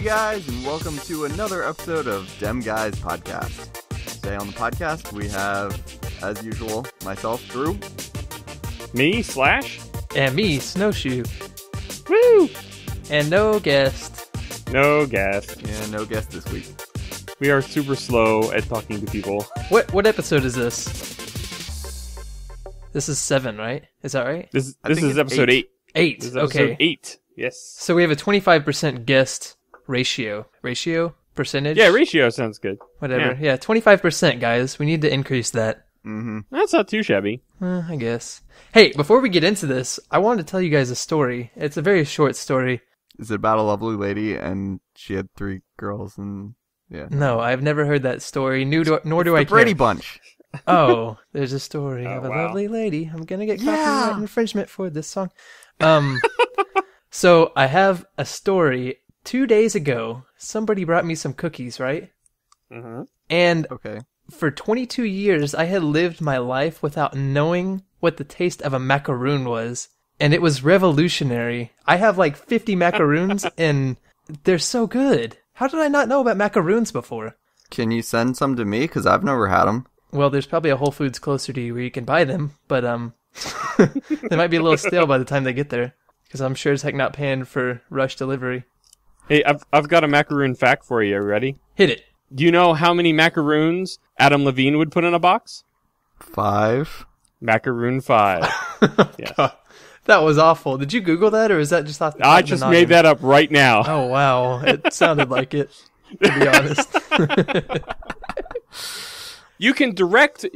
guys, and welcome to another episode of demguyspodcast. Today on the podcast, we have, as usual, myself, Drew. Me, Slash. And me, Snowshoe. Woo! And no guest. No guest. Yeah, no guest this week. We are super slow at talking to people. What episode is this? This is 7, right? Is that right? This is episode 8. 8, This is okay. episode 8, yes. So we have a 25% guest ratio. Ratio? Percentage? Yeah, ratio sounds good. Whatever. Yeah, 25%, guys. We need to increase that. Mm-hmm. That's not too shabby. I guess. Hey, before we get into this, I wanted to tell you guys a story. It's a very short story. Is it about a lovely lady and she had 3 girls and yeah? No, I've never heard that story, nor do I The care. Brady Bunch. Oh, there's a story Oh, of a wow. lovely lady. I'm gonna get Yeah. copyright infringement for this song. So I have a story. 2 days ago, somebody brought me some cookies, right? Mm-hmm. And Okay. for 22 years, I had lived my life without knowing what the taste of a macaroon was. And it was revolutionary. I have like 50 macaroons, and they're so good. How did I not know about macaroons before? Can you send some to me? Because I've never had them. Well, there's probably a Whole Foods closer to you where you can buy them, but they might be a little stale by the time they get there, because I'm sure as heck not paying for rush delivery. Hey, I've got a macaroon fact for you. Ready? Hit it. Do you know how many macaroons Adam Levine would put in a box? 5. Macaroon 5. Yes. God, that was awful. Did you Google that, or is that just off the I just made that up right now. Oh, wow. It sounded like it, to be honest. You can direct,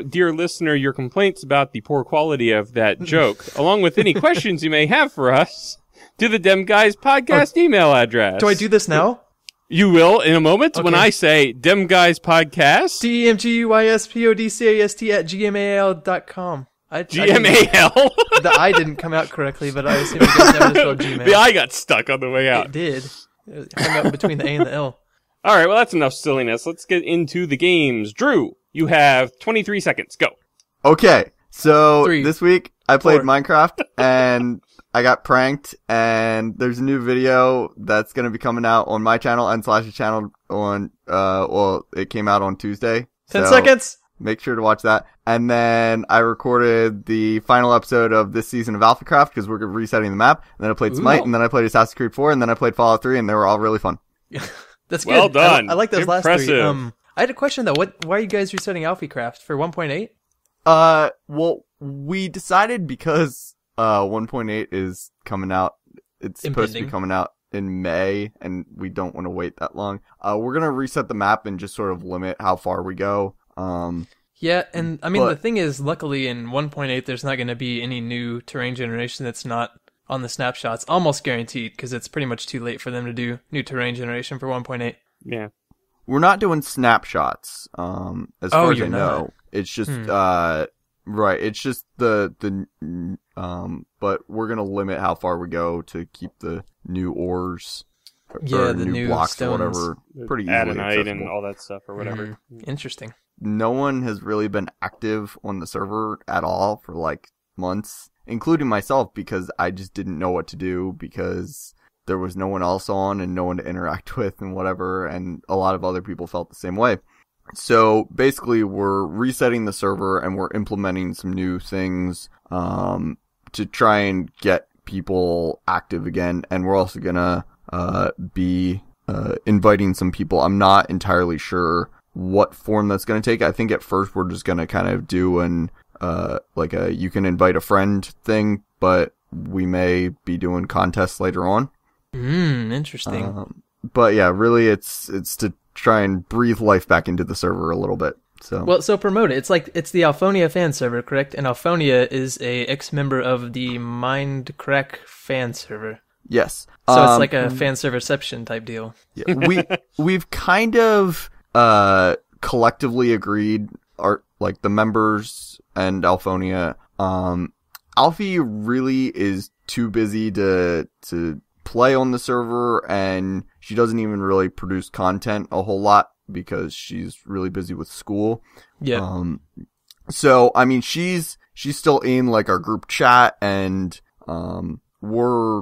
dear listener, your complaints about the poor quality of that joke, along with any questions you may have for us, to the demguyspodcast email address. Do I do this now? You will in a moment when Okay. I say demguyspodcast. demguyspodcast@gmail.com. GMAL. The I didn't come out correctly, but I assume you guys know how to spell Gmail. The I got stuck on the way out. It did. It hung up between the A and the L. All right, well, that's enough silliness. Let's get into the games. Drew, you have 23 seconds. Go. Okay, so 3, this week I played 4. Minecraft and I got pranked, and there's a new video that's going to be coming out on my channel and Slash's channel on, it came out on Tuesday. 10 so seconds. Make sure to watch that. And then I recorded the final episode of this season of AlphyCraft because we're resetting the map. And then I played Smite, and then I played Assassin's Creed 4, and then I played Fallout 3, and they were all really fun. That's good. Well done. I like those last 3. Impressive. I had a question though. Why are you guys resetting AlphyCraft for 1.8? Well, we decided because 1.8 is coming out. It's supposed to be Impending. coming out in May, and we don't want to wait that long. We're gonna reset the map and just sort of limit how far we go. Yeah, and I mean But- the thing is, luckily in 1.8 there's not going to be any new terrain generation that's not on the snapshots. Almost guaranteed, because it's pretty much too late for them to do new terrain generation for 1.8. Yeah. We're not doing snapshots. As far as I you're know, not. it's just right. It's just the but we're gonna limit how far we go to keep the new ores. Yeah, or the new blocks stones. or whatever pretty easily Adenite and accessible. all that stuff or whatever. Interesting. No one has really been active on the server at all for like months, including myself, because I just didn't know what to do because there was no one else on and no one to interact with and whatever, and a lot of other people felt the same way. So basically we're resetting the server and we're implementing some new things to try and get people active again, and we're also gonna be inviting some people. I'm not entirely sure what form that's going to take. I think at first we're just going to kind of do like a you can invite a friend thing, but we may be doing contests later on. Interesting. But yeah, really it's to try and breathe life back into the server a little bit. So Well, so promote it. It's the Alphonia fan server, correct? And Alphonia is a ex-member of the Mindcrack fan server. yes. So it's like a fan serverception type deal. Yeah, we've kind of collectively agreed, like the members and Alphonia. Alfie really is too busy to play on the server, and she doesn't even really produce content a whole lot because she's really busy with school. Yeah. So I mean, she's still in like our group chat, and we're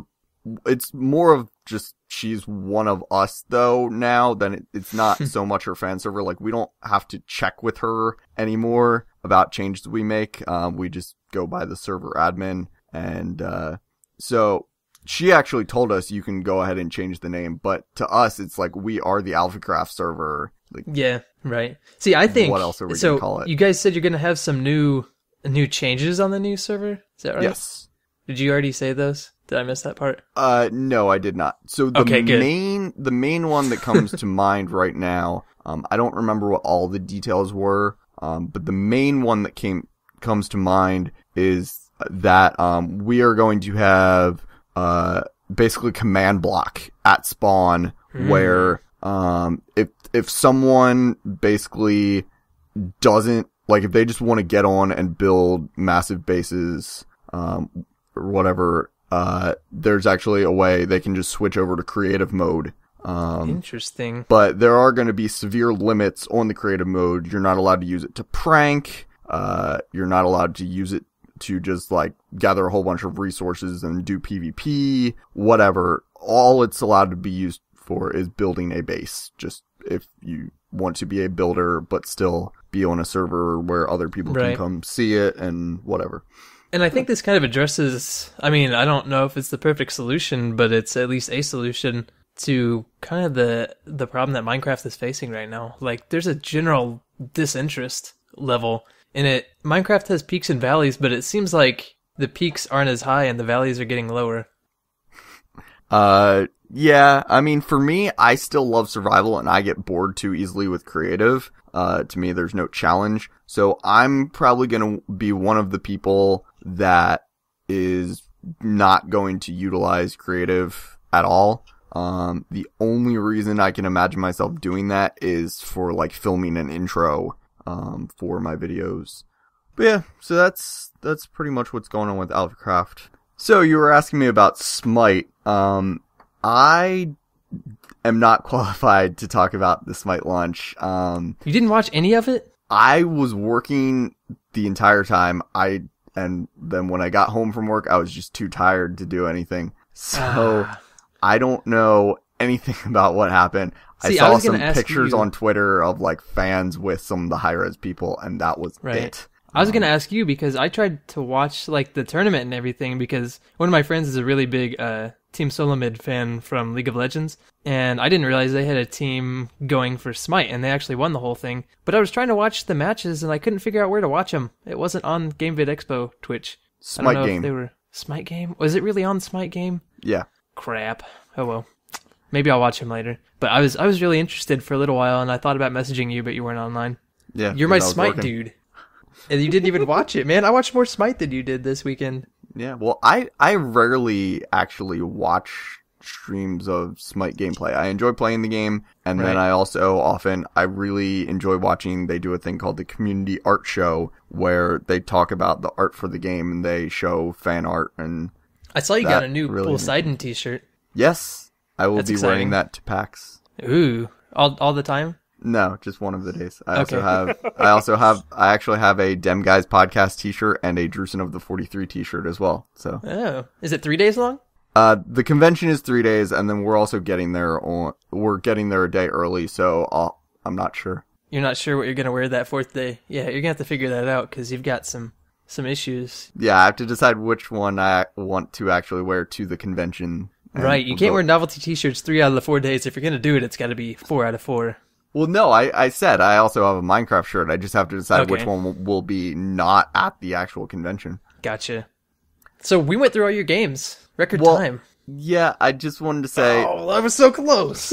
it's more of just she's one of us though now than it's not so much her fan server. Like, we don't have to check with her anymore about changes we make. We just go by the server admin, and so she actually told us you can go ahead and change the name, but to us it's like we are the AlphyCraft server. Like, yeah, right. See, I think what else are we gonna call it? You guys said you're gonna have some new changes on the new server. Is that right? Yes. Did you already say those? Did I miss that part? No, I did not. So the main one that comes to mind right now, I don't remember what all the details were, but the main one that comes to mind is that we are going to have basically command block at spawn where if someone basically doesn't, like, if they just want to get on and build massive bases or whatever, there's actually a way they can just switch over to creative mode. Interesting. But there are going to be severe limits on the creative mode. You're not allowed to use it to prank. You're not allowed to use it to just, like, gather a whole bunch of resources and do PvP, whatever. All it's allowed to be used for is building a base. Just if you want to be a builder, but still be on a server where other people can come see it and whatever. And I think this kind of addresses, I mean, I don't know if it's the perfect solution, but it's at least a solution to kind of the problem that Minecraft is facing right now. Like, there's a general disinterest level in it. Minecraft has peaks and valleys, but it seems like the peaks aren't as high and the valleys are getting lower. Yeah, I mean, for me, I still love survival and I get bored too easily with creative. To me, there's no challenge. So I'm probably going to be one of the people that is not going to utilize creative at all. The only reason I can imagine myself doing that is for, like, filming an intro, for my videos. But yeah, so that's pretty much what's going on with AlphyCraft. So you were asking me about Smite. I am not qualified to talk about the Smite launch. You didn't watch any of it? I was working the entire time. And then when I got home from work, I was just too tired to do anything. So I don't know anything about what happened. See, I saw I was some gonna ask pictures you on Twitter of, like, fans with some of the high-res people, and that was it. I was going to ask you because I tried to watch, like, the tournament and everything because one of my friends is a really big Team Solomid fan from League of Legends, and I didn't realize they had a team going for Smite, and they actually won the whole thing. But I was trying to watch the matches, and I couldn't figure out where to watch them. It wasn't on GameVid Expo Twitch. Smite I don't know Game. if they were Smite Game? Was it really on Smite Game? Yeah. Crap. Oh well. Maybe I'll watch him later. But I was really interested for a little while, and I thought about messaging you, but you weren't online. Yeah. You're my Smite dude. And you didn't even watch it, man. I watched more Smite than you did this weekend. Yeah, well, I rarely actually watch streams of Smite gameplay. I enjoy playing the game, and then I also I really enjoy watching, they do a thing called the Community Art Show, where they talk about the art for the game, and they show fan art, and I saw you got a new really Poseidon t-shirt. Yes, I will That's be exciting. wearing that to PAX. Ooh, all the time? No, just one of the days. I actually have a Dem Guys podcast t-shirt and a Drusen of the 43 t-shirt as well. So. Oh, is it 3 days long? The convention is 3 days, and then we're also getting there a day early, so I'm not sure. You're not sure what you're gonna wear that fourth day. Yeah, you're gonna have to figure that out because you've got some issues. Yeah, I have to decide which one I want to actually wear to the convention. Right, you can't wear novelty t-shirts 3 out of the 4 days. If you're gonna do it, it's got to be 4 out of 4. Well, no, I said I also have a Minecraft shirt. I just have to decide which one will be not at the actual convention. Gotcha. So we went through all your games. Record time. Yeah, I just wanted to say... Oh, I was so close.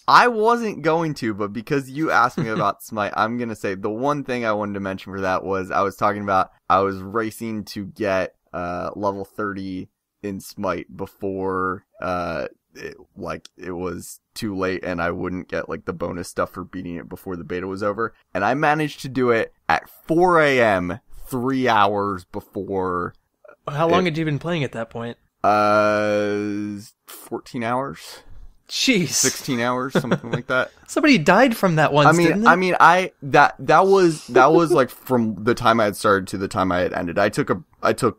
I wasn't going to, but because you asked me about Smite, I'm going to say the one thing I wanted to mention for that was I was racing to get level 30 in Smite before it was too late and I wouldn't get, like, the bonus stuff for beating it before the beta was over. And I managed to do it at 4 a.m., 3 hours before. How long had you been playing at that point? 14 hours. Jeez. 16 hours, something like that. Somebody died from that once, didn't they? That was like from the time I had started to the time I had ended. I took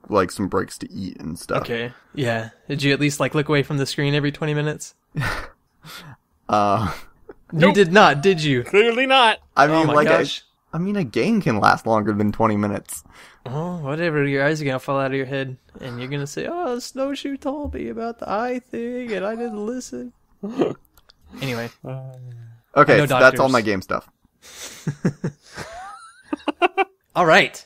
like some breaks to eat and stuff. Okay. Yeah. Did you at least like look away from the screen every 20 minutes? Nope. You did not, did you? Clearly not. I mean, Oh my gosh. a game can last longer than 20 minutes. Oh, whatever. Your eyes are gonna fall out of your head, and you're gonna say, "Oh, Snowshoe told me about the eye thing, and I didn't listen." Anyway. Okay, so that's all my game stuff. All right.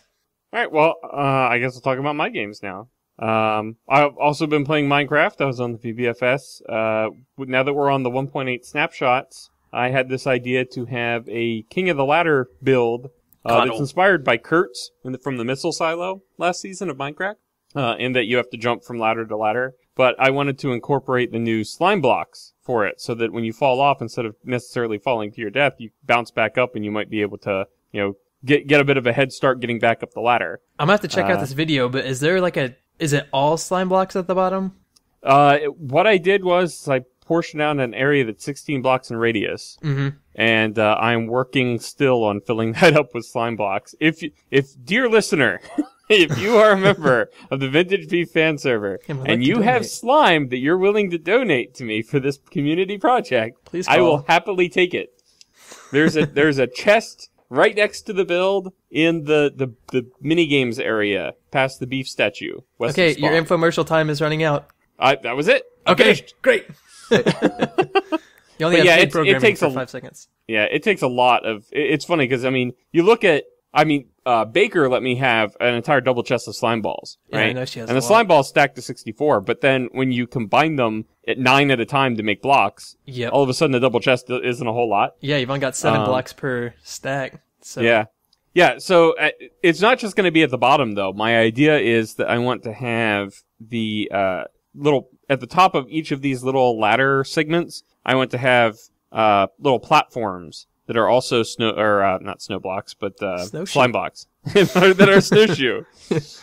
All right, well, I guess I'll talk about my games now. I've also been playing Minecraft. I was on the VBFS. Now that we're on the 1.8 snapshots, I had this idea to have a King of the Ladder build that's inspired by Kurtz from the Missile Silo last season of Minecraft, in that you have to jump from ladder to ladder. But I wanted to incorporate the new slime blocks for it, so that when you fall off, instead of necessarily falling to your death, you bounce back up and you might be able to, get a bit of a head start getting back up the ladder. I'm gonna have to check out this video, but is it all slime blocks at the bottom? What I did was I portioned out an area that's 16 blocks in radius, and I'm working still on filling that up with slime blocks. If dear listener, if you are a member of the Vintage Beef fan server and you have slime that you're willing to donate to me for this community project, please I will happily take it. There's a chest right next to the build in the mini games area past the beef statue. Okay, your infomercial time is running out. That was it. Okay, great. You only have programming for 5 seconds. Yeah, it takes a lot of... It's funny because, you look at... Baker let me have an entire double chest of slime balls, right? Yeah, I know she has and the slime balls stacked to 64, but then when you combine them at 9 at a time to make blocks, all of a sudden the double chest isn't a whole lot. Yeah, you've only got 7 blocks per stack. So. Yeah, so it's not just going to be at the bottom, though. My idea is that I want to have the little... At the top of each of these little ladder segments, I want to have little platforms that are also not snow blocks, but slime blocks that are snowshoe,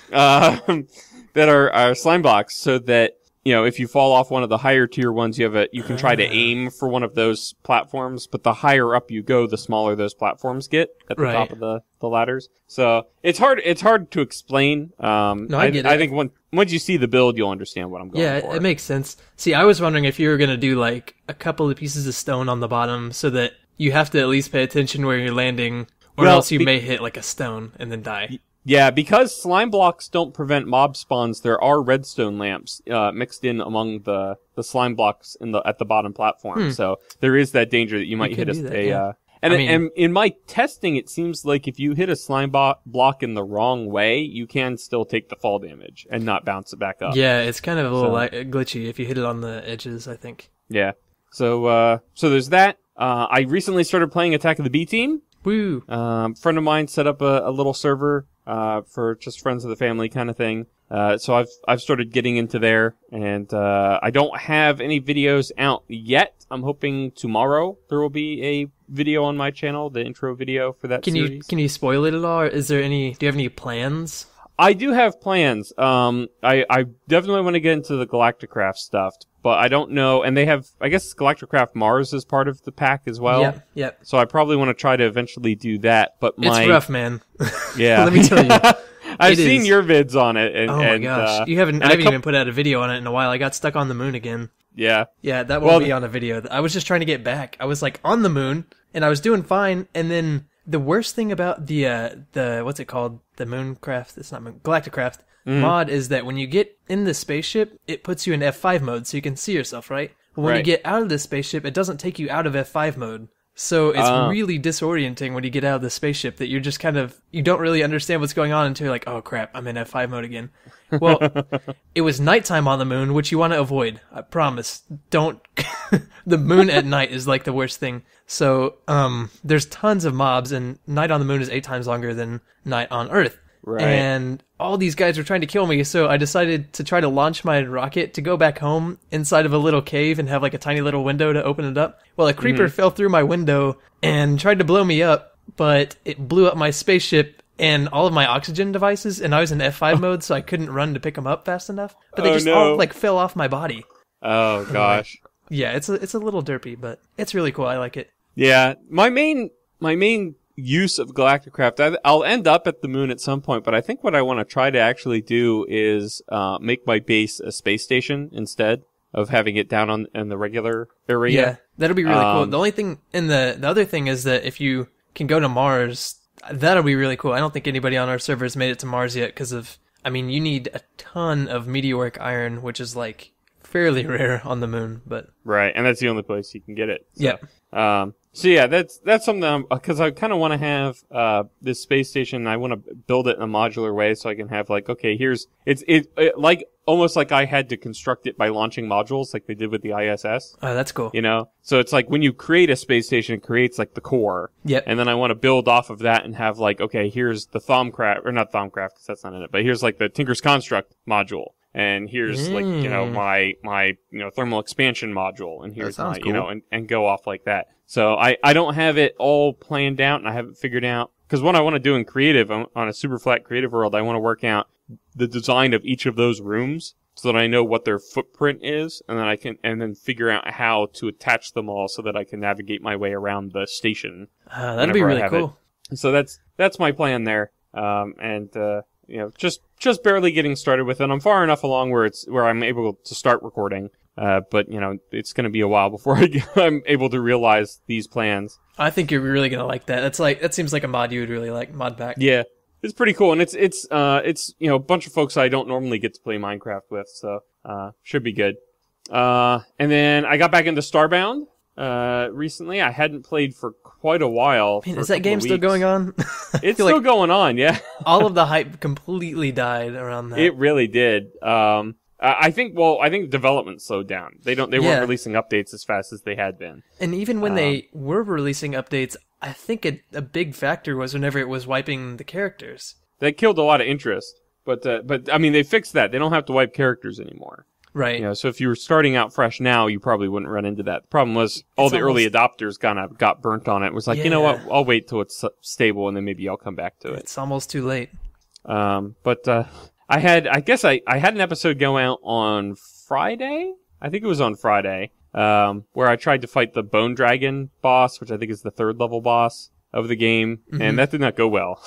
that are slime blocks, so that if you fall off one of the higher tier ones, you can try to aim for one of those platforms. But the higher up you go, the smaller those platforms get at the top of the ladders. So it's hard to explain. I get it. I think once you see the build, you'll understand what I'm going for. Yeah, it makes sense. See, I was wondering if you were gonna do like a couple of pieces of stone on the bottom, so that you have to at least pay attention where you're landing, or else you may hit like a stone and then die. Yeah, because slime blocks don't prevent mob spawns, there are redstone lamps mixed in among the slime blocks at the bottom platform. So there is that danger that you might hit and in my testing, it seems like if you hit a slime block in the wrong way, you can still take the fall damage and not bounce it back up. Yeah, it's kind of a little glitchy if you hit it on the edges, I think. Yeah. So there's that. I recently started playing Attack of the B-Team. Woo! Friend of mine set up a little server for just friends of the family kind of thing. So I've started getting into there, and I don't have any videos out yet. I'm hoping tomorrow there will be a video on my channel, the intro video for that series. Can you spoil it at all? Or do you have any plans? I do have plans. I definitely want to get into the GalactiCraft stuff, but I don't know. And they have, I guess, GalactiCraft Mars is part of the pack as well. Yep. So I probably want to try to eventually do that. But it's rough, man. Yeah. Let me tell you. I've seen your vids on it. Oh my gosh. I haven't even put out a video on it in a while. I got stuck on the moon again. Yeah. Yeah, that won't be on a video. I was just trying to get back. I was like on the moon, and I was doing fine, and then the worst thing about the what's it called? The Mooncraft, it's not GalactiCraft mod is that when you get in the spaceship, it puts you in F5 mode so you can see yourself, right? But when you get out of the spaceship, it doesn't take you out of F5 mode. So it's really disorienting when you get out of the spaceship that you're just you don't really understand what's going on until you're like, oh crap, I'm in F5 mode again. Well, it was nighttime on the moon, which you want to avoid. I promise. Don't. The moon at night is like the worst thing. So, there's tons of mobs, and night on the moon is 8 times longer than night on Earth. Right. And all these guys were trying to kill me, so I decided to try to launch my rocket to go back home inside of a little cave and have like a tiny little window to open it up. Well, a creeper fell through my window and tried to blow me up, but it blew up my spaceship and all of my oxygen devices, and I was in F5 mode, so I couldn't run to pick them up fast enough. But they all fell off my body. Oh gosh. Yeah, it's a little derpy, but it's really cool. I like it. Yeah, my main use of GalactiCraft, I'll end up at the moon at some point, but I think what I want to try to actually do is make my base a space station instead of having it down in the regular area. Yeah, that'll be really cool. The only thing, the other thing is that if you can go to Mars, that'll be really cool. I don't think anybody on our servers made it to Mars yet because you need a ton of meteoric iron, which is like fairly rare on the moon, but right, and that's the only place you can get it. So, yeah. So yeah, that's something because I kind of want to have this space station. I want to build it in a modular way so I can have like, okay, here's it like almost like I had to construct it by launching modules like they did with the ISS. Oh, that's cool. You know, so it's like when you create a space station, it creates like the core. Yep. And then I want to build off of that and have like, okay, here's the Thaumcraft, or not Thaumcraft because that's not in it, but here's like the Tinker's Construct module. And here's like, my thermal expansion module, and here's my, cool. and go off like that. So I don't have it all planned out, and I haven't figured out, because what I want to do in creative, on a super flat creative world, I want to work out the design of each of those rooms so that I know what their footprint is, and then then figure out how to attach them all so that I can navigate my way around the station. That'd be really cool. So that's my plan there. Just barely getting started with it. I'm far enough along where I'm able to start recording. But it's going to be a while before I'm able to realize these plans. I think you're really going to like that. That seems like a mod you would really like, Modpack. Yeah. It's pretty cool, and it's a bunch of folks I don't normally get to play Minecraft with, so should be good. And then I got back into Starbound recently. I hadn't played for quite a while. Man, is that game still going on? It's still going on, yeah. All of the hype completely died around that. It really did. I think development slowed down. They weren't releasing updates as fast as they had been. And even when they were releasing updates, I think a big factor was whenever it was wiping the characters. That killed a lot of interest. But I mean, they fixed that. They don't have to wipe characters anymore. Right. So if you were starting out fresh now, you probably wouldn't run into that. The problem was early adopters kind of got burnt on it. It was like, you know what? I'll wait till it's stable and then maybe I'll come back to it. It's almost too late. I had an episode go out on Friday. I think it was on Friday, where I tried to fight the Bone Dragon boss, which I think is the 3rd level boss of the game, and that did not go well.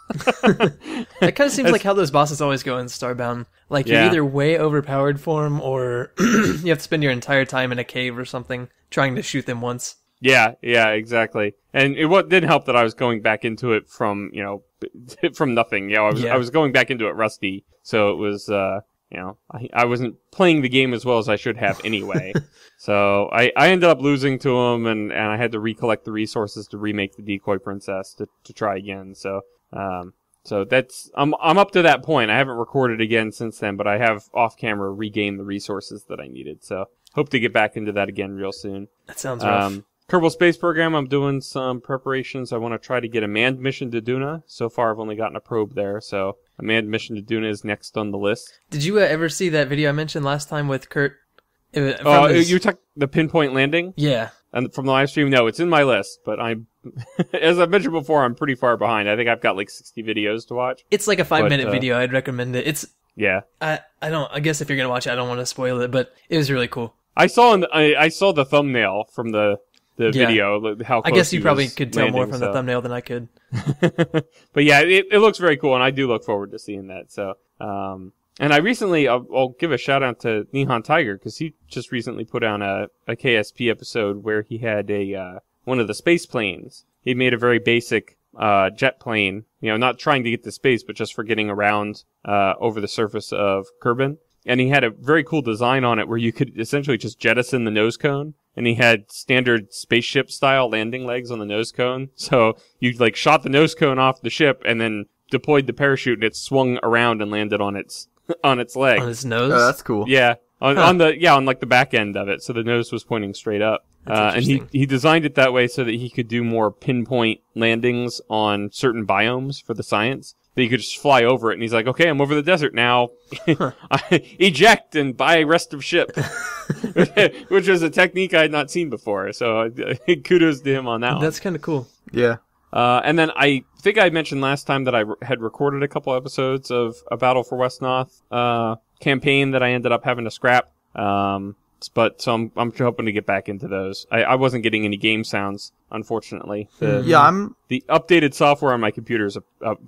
That kind of seems like how those bosses always go in Starbound. Like, you're either way overpowered for them, or you have to spend your entire time in a cave or something trying to shoot them once. Yeah, exactly. And it didn't help that I was going back into it from nothing. I was going back into it rusty, so it was, I wasn't playing the game as well as I should have anyway. So I ended up losing to him, and I had to recollect the resources to remake the Decoy Princess to try again. So that's I'm up to that point. I haven't recorded again since then, but I have off camera regained the resources that I needed. So hope to get back into that again real soon. That sounds rough. Kerbal Space Program, I'm doing some preparations. I want to try to get a manned mission to Duna. So far, I've only gotten a probe there, so a manned mission to Duna is next on the list. Did you ever see that video I mentioned last time with Kurt? You took the pinpoint landing? Yeah. And from the live stream? No, it's in my list, but as I mentioned before, I'm pretty far behind. I think I've got like 60 videos to watch. It's like a 5-minute video. I'd recommend it. Yeah. I guess if you're going to watch it, I don't want to spoil it, but it was really cool. I saw the thumbnail from the video. How close I guess you probably was could tell landing, more from the thumbnail than I could. But yeah, it looks very cool, and I do look forward to seeing that. So, and I recently, I'll give a shout out to nihontiger, because he just recently put on a KSP episode where he had one of the space planes. He made a very basic jet plane, not trying to get to space, but just for getting around over the surface of Kerbin. And he had a very cool design on it where you could essentially just jettison the nose cone. And he had standard spaceship style landing legs on the nose cone. So you shot the nose cone off the ship and then deployed the parachute, and it swung around and landed on its leg. On its nose? Oh, that's cool. Yeah. On the back end of it. So the nose was pointing straight up. And he designed it that way so that he could do more pinpoint landings on certain biomes for the science. That you could just fly over it, and he's like, okay, I'm over the desert now. Eject and buy rest of ship. Which was a technique I had not seen before, so kudos to him on that one. That's kind of cool. Yeah. And then I think I mentioned last time that I had recorded a couple episodes of A Battle for West Noth campaign that I ended up having to scrap. But so I'm hoping to get back into those. I wasn't getting any game sounds, unfortunately. The updated software on my computer is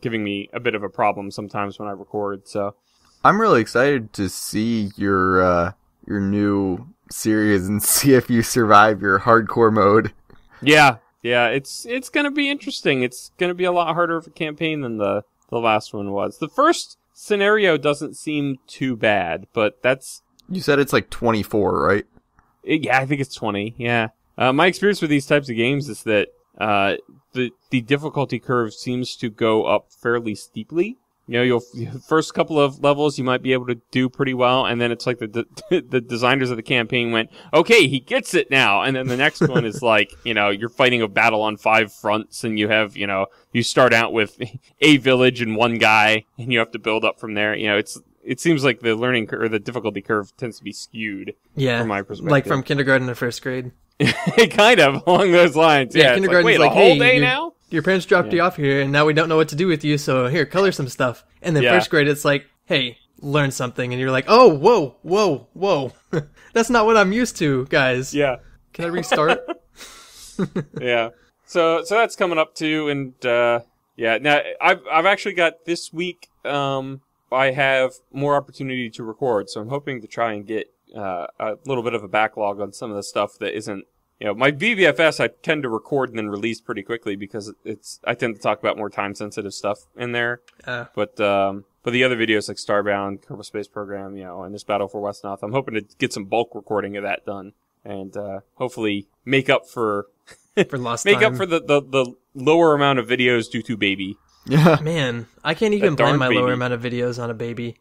giving me a bit of a problem sometimes when I record. So I'm really excited to see your new series and see if you survive your hardcore mode. Yeah, it's gonna be interesting. It's gonna be a lot harder of a campaign than the last one was. The first scenario doesn't seem too bad, but that's... You said it's like 24, right? Yeah, I think it's 20, yeah. My experience with these types of games is that the difficulty curve seems to go up fairly steeply. You know, first couple of levels you might be able to do pretty well, and then it's like the designers of the campaign went, okay, he gets it now, and then the next one is like, you know, you're fighting a battle on 5 fronts, and you have, you know, you start out with a village and 1 guy, and you have to build up from there. You know, it seems like the learning or the difficulty curve tends to be skewed. Yeah, from my perspective, like from kindergarten to first grade. Kind of along those lines. Yeah, kindergarten's like, wait, a whole day now? Your parents dropped you off here, and now we don't know what to do with you, so here, color some stuff. And then first grade, it's like, hey, learn something. And you're like, oh, whoa. That's not what I'm used to, guys. Yeah. Can I restart? Yeah. So that's coming up too, and now I've actually got this week, I have more opportunity to record, so I'm hoping to try and get a little bit of a backlog on some of the stuff that isn't... You know, my VBFS I tend to record and then release pretty quickly because I tend to talk about more time-sensitive stuff in there. But the other videos like Starbound, Kerbal Space Program, you know, and this Battle for West North, I'm hoping to get some bulk recording of that done and hopefully make up for lost make time. up for the lower amount of videos due to baby. Yeah. Man, I can't even blame my lower amount of videos on a baby.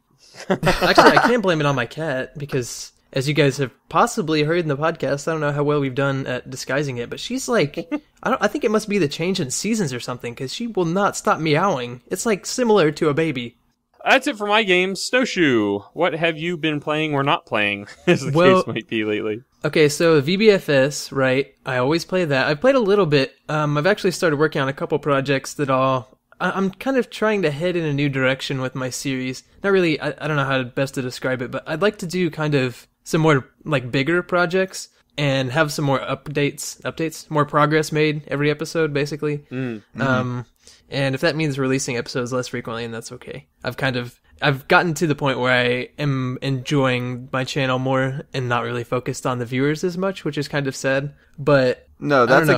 Actually, I can't blame it on my cat because... As you guys have possibly heard in the podcast, I don't know how well we've done at disguising it, but she's like, I think it must be the change in seasons or something, because she will not stop meowing. It's like similar to a baby. That's it for my game, Snowshoe. What have you been playing or not playing, as the case might be lately? Okay, so VBFS, right? I always play that. I've played a little bit. I've actually started working on a couple projects that I'm kind of trying to head in a new direction with my series. Not really, I don't know how best to describe it, but I'd like to do kind of some more like bigger projects and have some more updates, more progress made every episode, basically. And if that means releasing episodes less frequently, then that's okay. I've gotten to the point where I am enjoying my channel more and not really focused on the viewers as much, which is kind of sad. But no, that's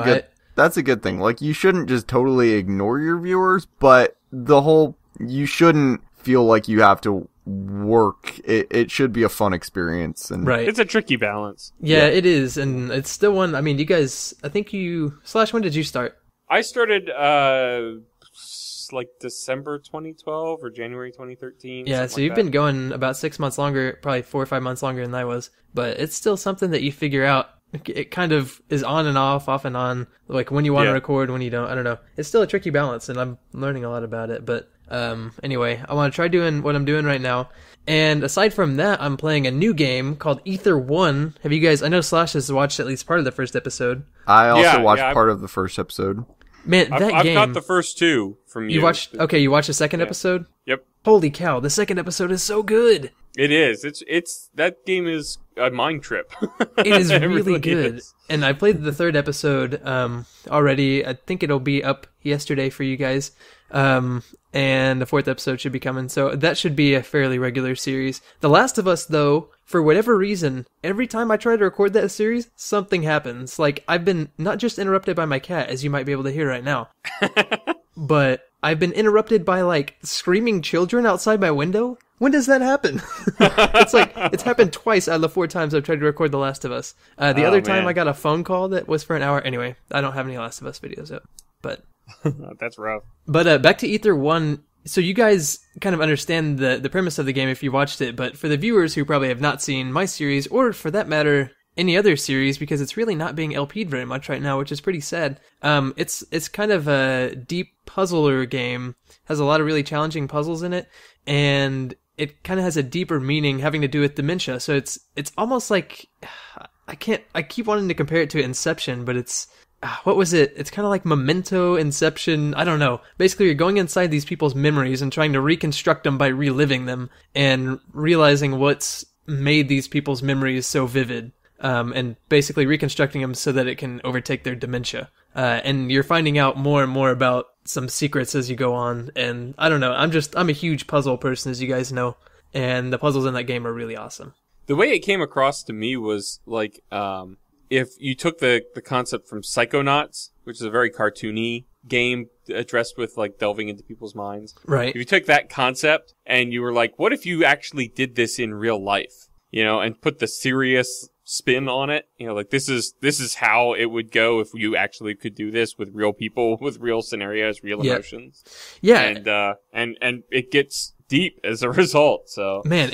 a good thing. Like, you shouldn't just totally ignore your viewers, but you shouldn't feel like you have to work. It should be a fun experience. And right. It's a tricky balance. Yeah, it is. And it's still one, I mean, you guys, I think Slash, when did you start? I started, like December 2012 or January 2013. Yeah, so you've been going about 6 months longer, probably 4 or 5 months longer than I was. But it's still something that you figure out. It kind of is on and off and on, like when you want to record, when you don't. I don't know. It's still a tricky balance, and I'm learning a lot about it. But anyway, I want to try doing what I'm doing right now. And aside from that, I'm playing a new game called Ether 1. Have you guys... I know Slash has watched at least part of the first episode. I also watched part of the first episode. Man, I've got the first 2 from you. You watched the second episode? Yep. Holy cow, the second episode is so good. It is. It's that game is a mind trip. It is really good. And I played the third episode already. I think it'll be up yesterday for you guys. And the fourth episode should be coming. So that should be a fairly regular series. The Last of Us, though, for whatever reason, every time I try to record that series, something happens. Like, I've been not just interrupted by my cat, as you might be able to hear right now, but I've been interrupted by, like, screaming children outside my window. When does that happen? It's happened twice out of the 4 times I've tried to record The Last of Us. The other time I got a phone call that was for an hour. Anyway, I don't have any Last of Us videos up, but... That's rough. But back to Ether 1. So you guys kind of understand the premise of the game if you watched it, but for the viewers who probably have not seen my series, or for that matter, any other series, because it's really not being LP'd very much right now, which is pretty sad. It's kind of a deep puzzler game, has a lot of really challenging puzzles in it, and it kind of has a deeper meaning having to do with dementia. So it's almost like, I keep wanting to compare it to Inception, but it's... what was it? It's kind of like Memento, Inception, I don't know. Basically, you're going inside these people's memories and trying to reconstruct them by reliving them and realizing what's made these people's memories so vivid. and basically reconstructing them so that it can overtake their dementia. And you're finding out more and more about some secrets as you go on. And I don't know, I'm a huge puzzle person, as you guys know, and the puzzles in that game are really awesome. The way it came across to me was like, if you took the concept from Psychonauts, which is a very cartoony game addressed with like delving into people's minds. Right. If you took that concept and you were like, what if you actually did this in real life, and put the serious spin on it, like this is how it would go if you actually could do this with real people, with real scenarios, real emotions. Yeah. And it gets deep as a result. So man,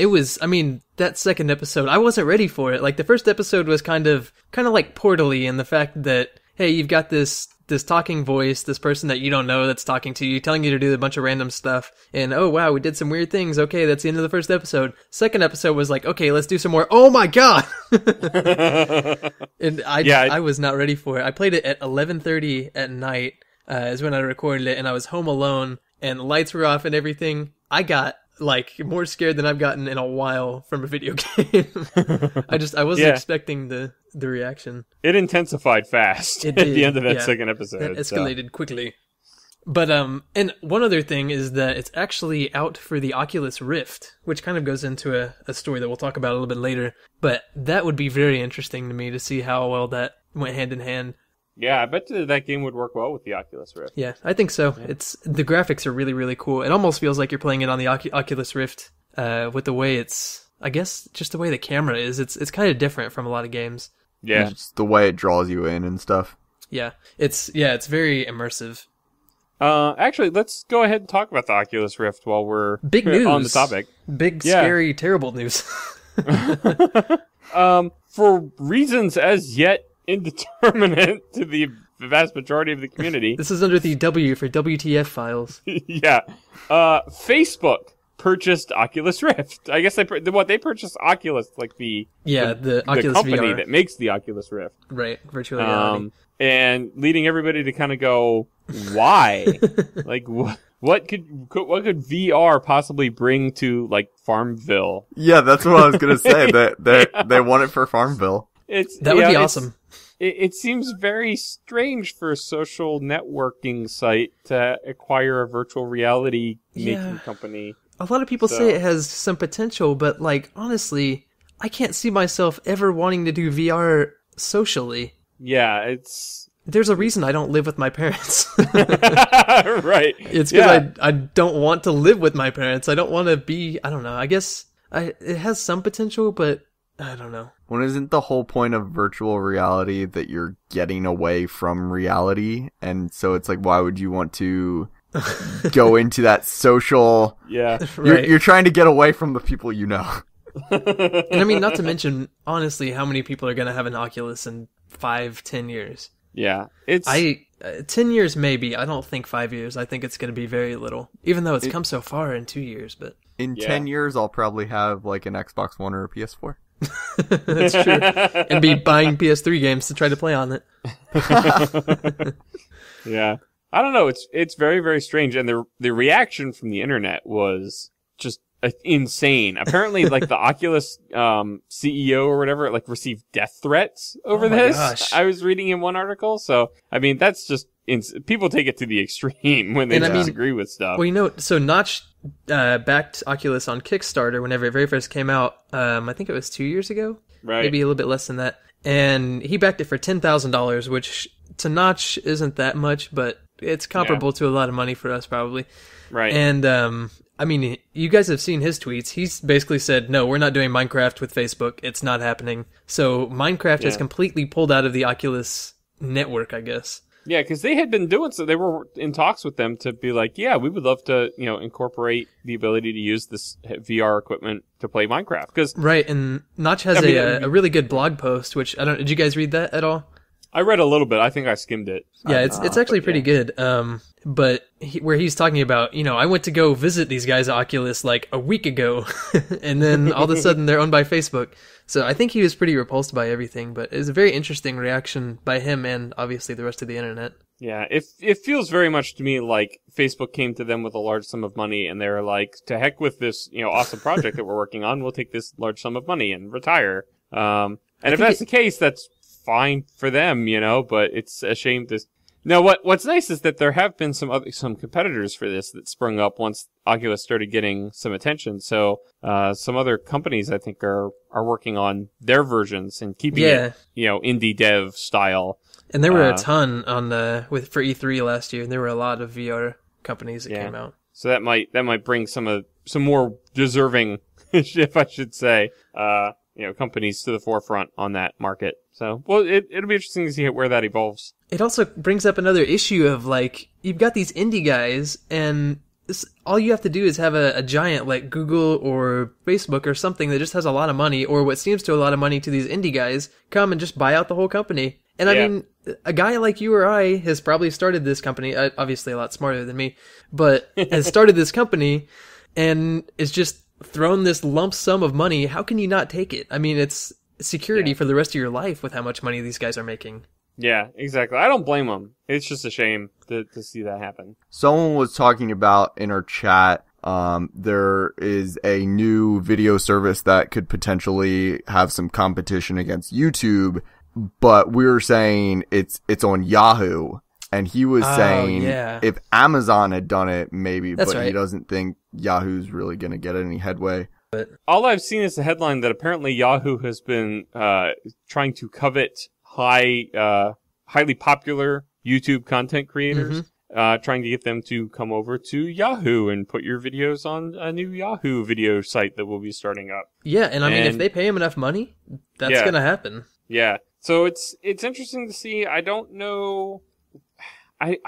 that second episode, I wasn't ready for it. Like the first episode was kind of like Portal-y in the fact that, hey, you've got this talking voice, this person that you don't know that's talking to you, telling you to do a bunch of random stuff, and oh wow, we did some weird things. Okay, that's the end of the first episode. Second episode was like, okay, let's do some more. Oh my god! And I was not ready for it. I played it at 11:30 at night, is when I recorded it, and I was home alone, and the lights were off and everything. I got like more scared than I've gotten in a while from a video game. I wasn't expecting the reaction. It intensified fast at the end of that second episode. It escalated quickly. But and one other thing is that it's actually out for the Oculus Rift, which kind of goes into a story that we'll talk about a little bit later. But that would be very interesting to me to see how well that went hand in hand. Yeah, I bet that game would work well with the Oculus Rift. Yeah, I think so. Yeah. The graphics are really, really cool. It almost feels like you're playing it on the Oculus Rift with the way it's, I guess, just the way the camera is. It's kind of different from a lot of games. Yeah. Just the way it draws you in and stuff. Yeah, it's very immersive. Actually, let's go ahead and talk about the Oculus Rift while we're big news on the topic. Big, scary, terrible news. For reasons as yet indeterminate to the vast majority of the community. This is under the W for WTF files. Yeah. Facebook purchased Oculus Rift. I guess they purchased Oculus, like the Oculus company VR that makes the Oculus Rift. Right, virtual reality. And leading everybody to kind of go, why? Like, what could VR possibly bring to like Farmville? Yeah, that's what I was gonna say. They want it for Farmville. That would be awesome. It seems very strange for a social networking site to acquire a virtual reality making company. A lot of people say it has some potential, but like honestly, I can't see myself ever wanting to do VR socially. Yeah, there's a reason I don't live with my parents. Right. It's because I don't want to live with my parents. I don't want to be, I don't know. I guess it has some potential, but I don't know. Well, isn't the whole point of virtual reality that you're getting away from reality? And so it's like, why would you want to go into that social... Yeah. Right. You're trying to get away from the people you know. And I mean, not to mention, honestly, how many people are going to have an Oculus in 5-10 years? Yeah. 10 years maybe. I don't think 5 years. I think it's going to be very little. Even though it's come so far in 2 years, but... In 10 years, I'll probably have like an Xbox One or a PS4. That's true. And be buying PS3 games to try to play on it. Yeah. I don't know. It's very, very strange. And the reaction from the internet was just insane. Apparently, like the Oculus CEO or whatever, like received death threats over this. Gosh. I was reading in one article. So, I mean, that's just people take it to the extreme when they disagree with stuff. Well, so Notch backed Oculus on Kickstarter whenever it very first came out. I think it was 2 years ago. Right. Maybe a little bit less than that. And he backed it for $10,000, which to Notch isn't that much, but it's comparable to a lot of money for us probably. Right. And I mean, you guys have seen his tweets. He's basically said, no, we're not doing Minecraft with Facebook. It's not happening. So Minecraft has completely pulled out of the Oculus network, I guess. Yeah, because they had been doing so. They were in talks with them to be like, yeah, we would love to, incorporate the ability to use this VR equipment to play Minecraft. Right, and Notch has a really good blog post, which did you guys read that at all? I read a little bit. I think I skimmed it. Yeah, it's actually pretty good. But where he's talking about, I went to go visit these guys at Oculus like a week ago, and then all of a sudden they're owned by Facebook. So I think he was pretty repulsed by everything, but it was a very interesting reaction by him and obviously the rest of the internet. Yeah, it feels very much to me like Facebook came to them with a large sum of money, and they're like, to heck with this, awesome project that we're working on. We'll take this large sum of money and retire. And if that's the case, that's fine for them, but it's a shame to... Now, what's nice is that there have been some competitors for this that sprung up once Oculus started getting some attention. So, some other companies, I think, are working on their versions and keeping it, indie dev style. And there were a ton for E3 last year. There were a lot of VR companies that came out. So that might bring some more deserving, if I should say, companies to the forefront on that market. So, well, it'll be interesting to see where that evolves. It also brings up another issue of, like, you've got these indie guys, and all you have to do is have a giant like Google or Facebook or something that just has a lot of money, or what seems to a lot of money to these indie guys, come and just buy out the whole company. And I mean, a guy like you or I has probably started this company, obviously a lot smarter than me, but has started this company and is just thrown this lump sum of money. How can you not take it? I mean, it's security for the rest of your life with how much money these guys are making. Yeah, exactly. I don't blame them. It's just a shame to see that happen. Someone was talking about in our chat, there is a new video service that could potentially have some competition against YouTube, but we were saying it's on Yahoo. And he was saying if Amazon had done it, maybe, but he doesn't think Yahoo's really going to get any headway. All I've seen is the headline that apparently Yahoo has been trying to covet highly popular YouTube content creators, trying to get them to come over to Yahoo and put your videos on a new Yahoo video site that will be starting up. Yeah, and I mean, if they pay him enough money, that's going to happen. Yeah, so it's interesting to see. I don't know. I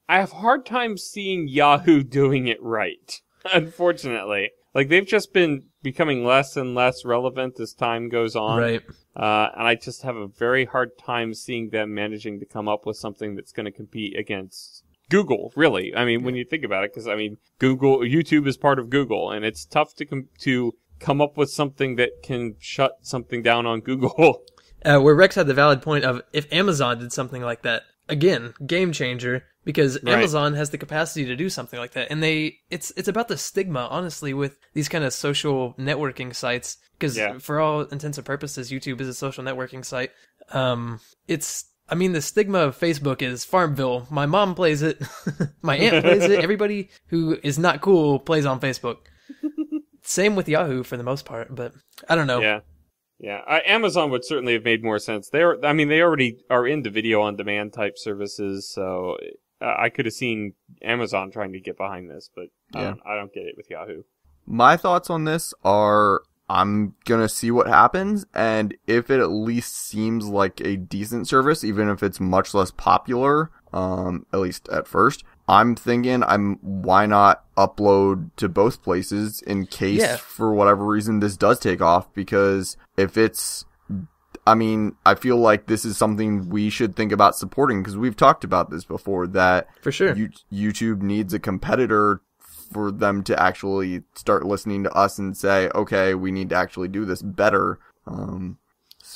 have a hard time seeing Yahoo doing it right, unfortunately. Like, they've just been becoming less and less relevant as time goes on. Right. And I just have a very hard time seeing them managing to come up with something that's going to compete against Google, really. I mean, when you think about it, because, I mean, YouTube is part of Google, and it's tough to come up with something that can shut something down on Google. Where Rex had the valid point of, if Amazon did something like that, again, game changer, because Amazon has the capacity to do something like that. And it's about the stigma, honestly, with these kind of social networking sites. Because for all intents and purposes, YouTube is a social networking site. The stigma of Facebook is Farmville. My mom plays it. My aunt plays it. Everybody who is not cool plays on Facebook. Same with Yahoo for the most part, but I don't know. Yeah, Amazon would certainly have made more sense. They already are into video on demand type services, so I could have seen Amazon trying to get behind this, but I don't get it with Yahoo. My thoughts on this are, I'm gonna see what happens, and if it at least seems like a decent service, even if it's much less popular, at least at first, I'm thinking why not upload to both places in case for whatever reason this does take off, because if it's, I feel like this is something we should think about supporting, because we've talked about this before, that for sure YouTube needs a competitor for them to actually start listening to us and say, okay, we need to actually do this better.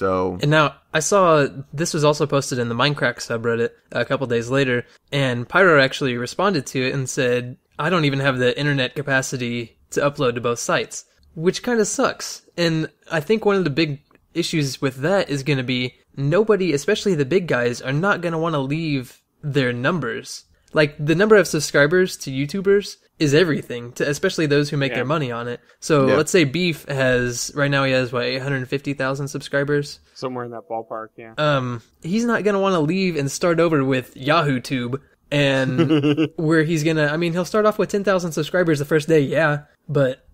And now I saw this was also posted in the Minecraft subreddit a couple days later, and Pyro actually responded to it and said, I don't even have the internet capacity to upload to both sites, which kind of sucks. And I think one of the big issues with that is going to be nobody, especially the big guys, are not going to want to leave their numbers. Like, the number of subscribers to YouTubers is everything, especially those who make their money on it. So let's say Beef right now he has 850,000 subscribers? Somewhere in that ballpark, yeah. He's not going to want to leave and start over with Yahoo Tube, and where he's going to, he'll start off with 10,000 subscribers the first day, but...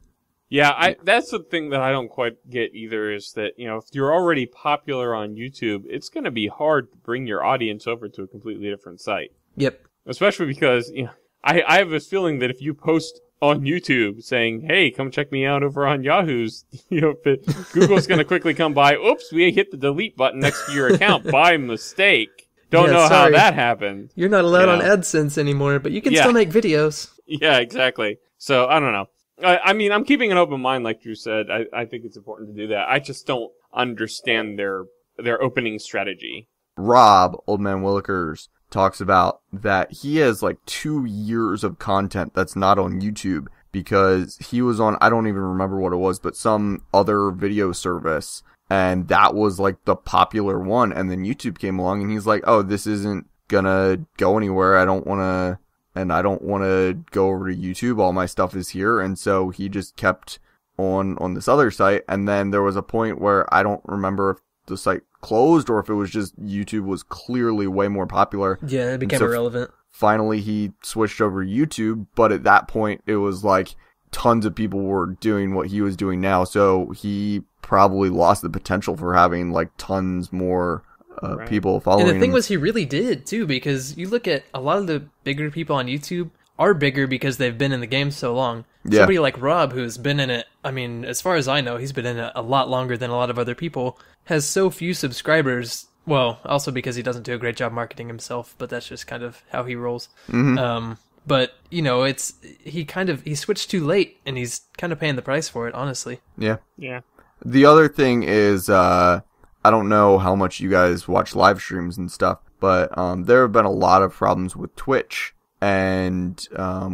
Yeah, that's the thing that I don't quite get either, is that, if you're already popular on YouTube, it's going to be hard to bring your audience over to a completely different site. Yep. Especially because, I have this feeling that if you post on YouTube saying, hey, come check me out over on Yahoo's, Google's going to quickly come by, oops, we hit the delete button next to your account by mistake. Don't know how that happened. You're not allowed on AdSense anymore, but you can still make videos. Yeah, exactly. So, I don't know. I'm keeping an open mind, like Drew said. I think it's important to do that. I just don't understand their opening strategy. Rob, Old Man Willikers, talks about that he has 2 years of content that's not on YouTube because he was on, I don't even remember what it was, but some other video service, and that was like the popular one. And then YouTube came along, and he's like, "Oh, this isn't gonna go anywhere. I don't want to go over to YouTube. All my stuff is here." And so he just kept on this other site. And then there was a point where I don't remember if the site closed or if it was just YouTube was clearly way more popular. Yeah, it became irrelevant. Finally, he switched over to YouTube, but at that point, it was like tons of people were doing what he was doing now, so he probably lost the potential for having like tons more people following him. And the thing was, he really did too, because you look at a lot of the bigger people on YouTube are bigger because they've been in the game so long. Yeah. Somebody like Rob, who's been in it, I mean, as far as I know, he's been in it a lot longer than a lot of other people, has so few subscribers. Well, also because he doesn't do a great job marketing himself, but that's just kind of how he rolls. Mm-hmm. But, you know, he switched too late, and he's kind of paying the price for it, honestly. Yeah. Yeah. The other thing is, I don't know how much you guys watch live streams and stuff, but there have been a lot of problems with Twitch and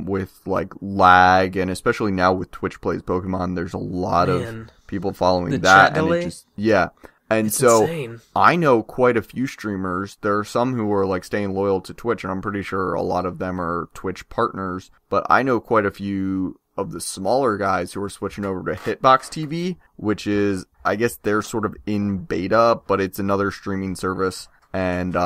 with like lag, and especially now with Twitch Plays Pokemon, there's a lot of people following that. Chat delay? It just, yeah. And it's so insane. I know quite a few streamers. There are some who are like staying loyal to Twitch, and I'm pretty sure a lot of them are Twitch partners. But I know quite a few of the smaller guys who are switching over to HitBox TV, which is, I guess they're sort of in beta, but it's another streaming service. And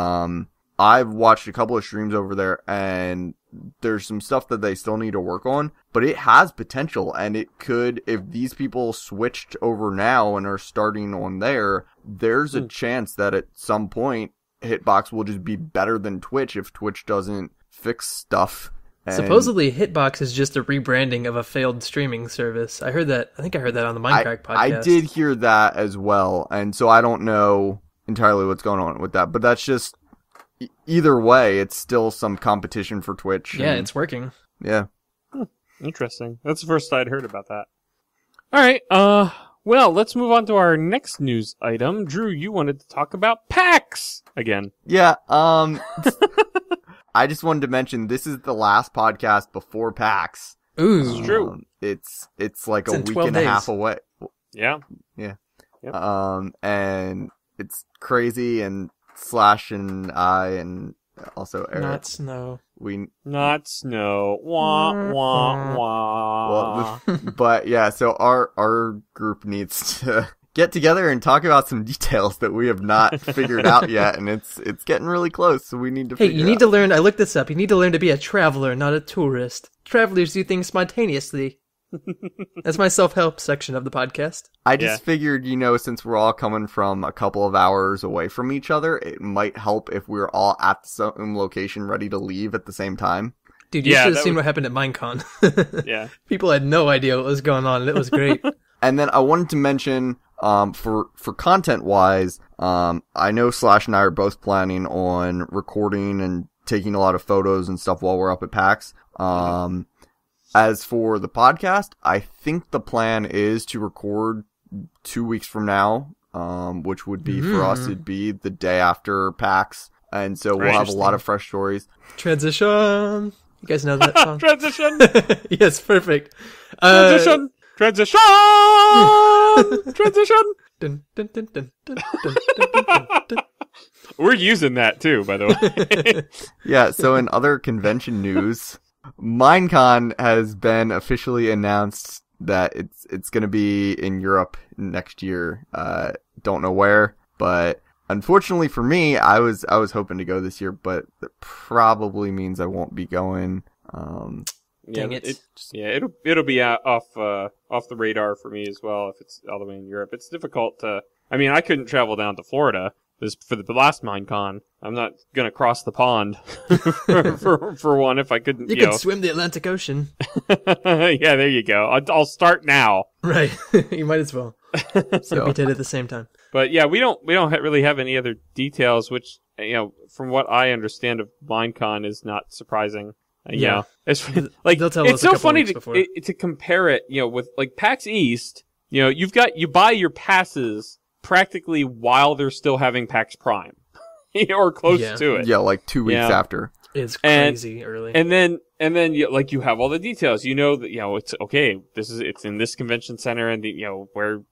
I've watched a couple of streams over there, and there's some stuff that they still need to work on, but it has potential, and it could, if these people switched over now and are starting on there, there's a chance that at some point Hitbox will just be better than Twitch if Twitch doesn't fix stuff. And supposedly Hitbox is just a rebranding of a failed streaming service. I think I heard that on the Minecraft podcast. I did hear that as well, and so I don't know entirely what's going on with that, but that's just, either way, it's still some competition for Twitch. Yeah, it's working. Yeah. Interesting. That's the first I'd heard about that. All right. Well, let's move on to our next news item. Drew, you wanted to talk about PAX again. Yeah. I just wanted to mention this is the last podcast before PAX. Ooh, it's true. It's like a week and a half away. Yeah. Yeah. Yep. And it's crazy, and Slash and I, and also Eric. Not snow. Not snow. Wah, wah, wah. Well, but yeah, so our group needs to get together and talk about some details that we have not figured out yet, and it's getting really close, so we need to you need to learn, I looked this up, you need to learn to be a traveler, not a tourist. Travelers do things spontaneously. That's my self-help section of the podcast. I just figured, since we're all coming from a couple of hours away from each other, it might help if we were all at the same location ready to leave at the same time. Dude, you should have seen what happened at Minecon. Yeah. People had no idea what was going on, and it was great. And then I wanted to mention, for content-wise, I know Slash and I are both planning on recording and taking a lot of photos and stuff while we're up at PAX. As for the podcast, I think the plan is to record 2 weeks from now, which would be for us, it'd be the day after PAX. And so we'll have a lot of fresh stories. Transition. You guys know that song? Transition. Yes, perfect. Transition. Transition. Transition. Dun, dun, dun, dun, dun, dun, dun, dun, dun. We're using that too, by the way. Yeah, so in other convention news, Minecon has been officially announced that it's going to be in Europe next year. Don't know where, but unfortunately for me, I was hoping to go this year, but that probably means I won't be going. Dang it. It'll be off the radar for me as well if it's all the way in Europe. It's difficult to. I mean, I couldn't travel down to Florida for the last Minecon. I'm not gonna cross the pond for one if I couldn't. You could swim the Atlantic Ocean. Yeah, there you go. I'll start now. Right, you might as well. So we did it at the same time. But yeah, we don't really have any other details, which from what I understand of Minecon is not surprising. It's like they'll tell it's us so funny to compare it, with like PAX East. You buy your passes practically while they're still having PAX Prime, or close to it. Yeah, like 2 weeks after. It's crazy early. And then you have all the details. That it's okay. It's in this convention center, and where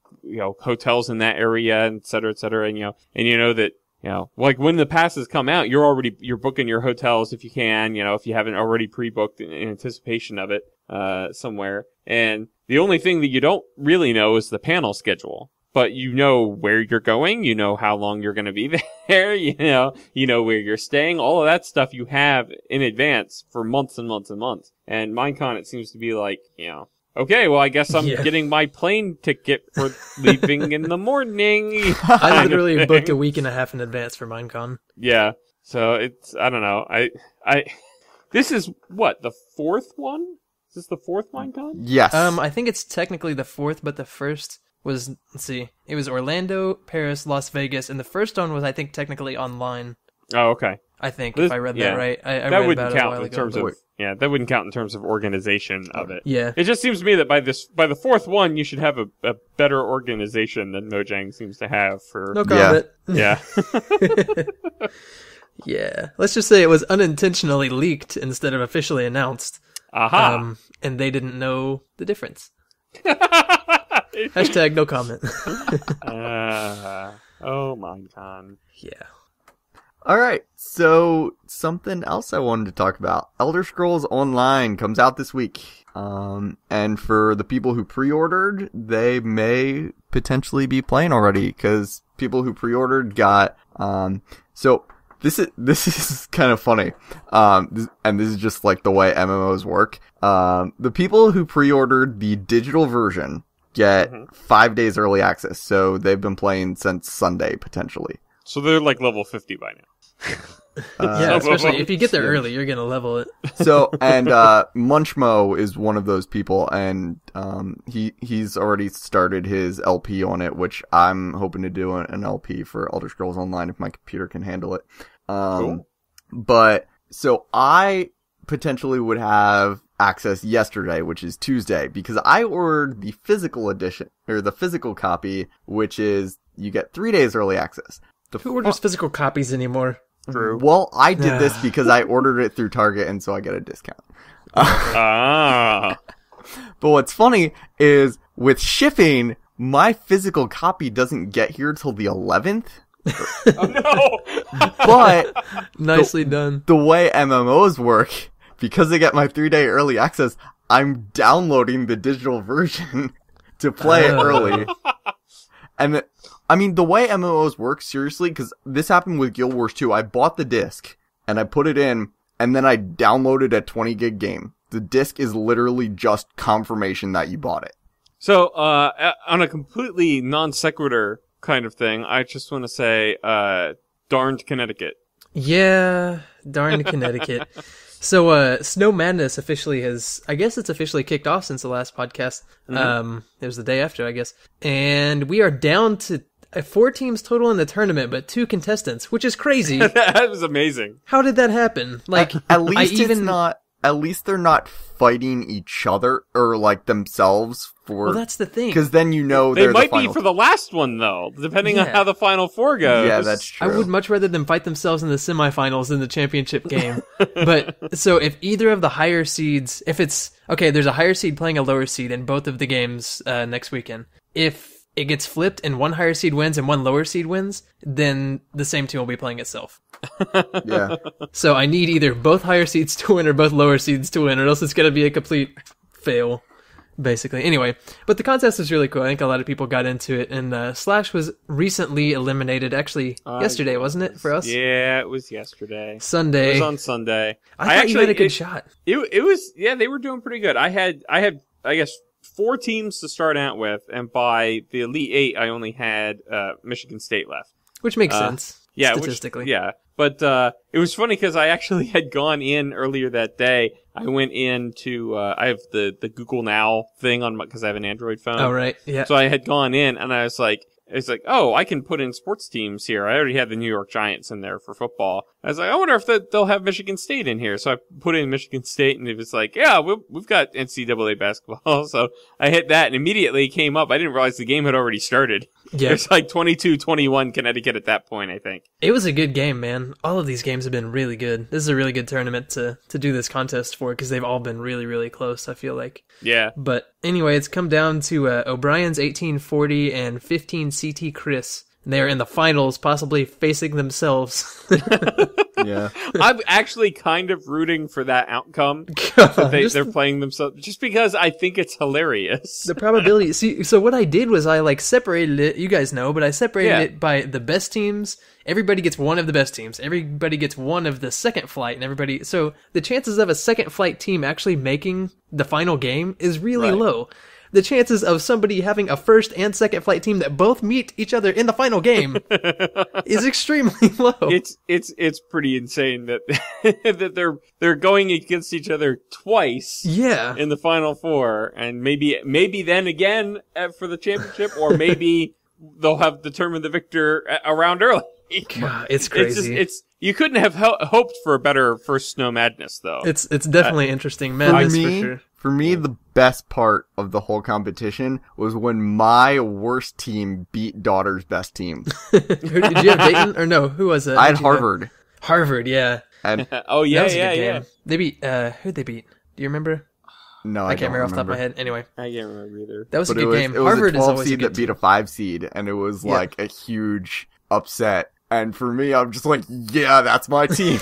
hotels in that area, et cetera, and you know that, like when the passes come out, you're booking your hotels if you can, if you haven't already pre-booked in anticipation of it, somewhere. And the only thing that you don't really know is the panel schedule. But you know where you're going, you know how long you're going to be there, you know where you're staying, all of that stuff you have in advance for months and months and months. And Minecon, it seems to be like, okay, well, I guess I'm getting my plane ticket for leaving in the morning. I literally booked a week and a half in advance for Minecon. Yeah. So it's, I don't know. This is what, the fourth one? Is this the fourth Minecon? Yes. I think it's technically the fourth, but the first was, let's see, it was Orlando, Paris, Las Vegas, and the first one was, I think, technically online. Oh, okay. I think, if I read that right. I that read wouldn't about count it a while in terms of that wouldn't count in terms of organization of it. Yeah. It just seems to me that by the fourth one, you should have a better organization than Mojang seems to have for. No comment. Yeah. Yeah. Let's just say it was unintentionally leaked instead of officially announced. Aha. And they didn't know the difference. Hashtag no comment. Oh, Minecon. Yeah. All right, so something else I wanted to talk about. Elder Scrolls Online comes out this week. And for the people who pre-ordered, they may potentially be playing already, because people who pre-ordered got, so this is kind of funny. And this is just like the way MMOs work. The people who pre-ordered the digital version get 5 days early access, so they've been playing since Sunday, potentially. So they're like level 50 by now. Yeah, especially if you get there early, you're gonna level it. So, and Munchmo is one of those people, and he's already started his LP on it, which I'm hoping to do an LP for Elder Scrolls Online if my computer can handle it. Cool. But so I potentially would have access yesterday, which is Tuesday, because I ordered the physical edition, or the physical copy, which is you get 3 days early access. Who orders physical copies anymore? True. Well, I did this because I ordered it through Target, and so I get a discount. Ah. But what's funny is with shipping, my physical copy doesn't get here till the 11th. Oh no! But Nicely done. the way MMOs work, because I get my 3-day early access, I'm downloading the digital version to play it early. And the way MMOs work, seriously, because this happened with Guild Wars 2, I bought the disc, and I put it in, and then I downloaded a 20 gig game. The disc is literally just confirmation that you bought it. So, on a completely non sequitur kind of thing, I just want to say, darned Connecticut. Yeah, darn Connecticut. So, Snow Madness officially I guess it's officially kicked off since the last podcast. It was the day after, I guess. And we are down to 4 teams total in the tournament, but 2 contestants, which is crazy. That was amazing. How did that happen? Like, at least they're not fighting each other or like themselves for. Well, that's the thing. Because then they might be for the last one though, depending on how the final 4 goes. Yeah, that's true. I would much rather them fight themselves in the semifinals than the championship game. But so if either of the higher seeds, there's a higher seed playing a lower seed in both of the games next weekend. If it gets flipped and one higher seed wins and one lower seed wins, then the same team will be playing itself. Yeah. So I need either both higher seeds to win or both lower seeds to win, or else it's going to be a complete fail, basically. Anyway, but the contest was really cool. I think a lot of people got into it, and Slash was recently eliminated, actually yesterday, wasn't it, for us? Yeah, it was yesterday. Sunday. It was on Sunday. I thought you had a good shot. It was, yeah, they were doing pretty good. I had, I guess, 4 teams to start out with, and by the Elite 8, I only had Michigan State left. Which makes sense, statistically. But it was funny because I actually had gone in earlier that day. I went into, I have the Google Now thing on because I have an Android phone. Oh, right, yeah. So I had gone in, and I was like, oh, I can put in sports teams here. I already had the New York Giants in there for football. I was like, I wonder if they'll have Michigan State in here. So I put in Michigan State, and it was like, yeah, we've got NCAA basketball. So I hit that, and immediately came up. I didn't realize the game had already started. Yeah. It's like 22-21 Connecticut at that point, I think. It was a good game, man. All of these games have been really good. This is a really good tournament to do this contest for because they've all been really, really close, I feel like. Yeah. But anyway, it's come down to O'Brien's 1840 and 15 CT Chris. They are in the finals, possibly facing themselves. Yeah. I'm actually kind of rooting for that outcome. That they're playing themselves just because I think it's hilarious. The probability. See, so what I did was I like separated it. You guys know, but I separated it by the best teams. Everybody gets one of the best teams. Everybody gets one of the second flight, and everybody. So the chances of a second flight team actually making the final game is really low. The chances of somebody having a first and second flight team that both meet each other in the final game is extremely low. It's pretty insane that that they're going against each other twice. Yeah. In the final four, and maybe then again for the championship, or maybe they'll have determined the victor a round early. God, it's crazy. It's you couldn't have hoped for a better first Snow Madness, though. It's definitely interesting madness for sure. For me, the best part of the whole competition was when my worst team beat Daughter's best team. Did you have Dayton? Or no, who was it? I had Harvard. Harvard, yeah. And oh, yeah, That was a good yeah. game. They beat, who'd they beat? Do you remember? no, I can't remember off the top of my head. Anyway, I can't remember either. that was a But good game. it was Harvard a is 12 always a seed good that beat team. a 5 seed, and it was like a huge upset. And for me, I'm just like, yeah, that's my team.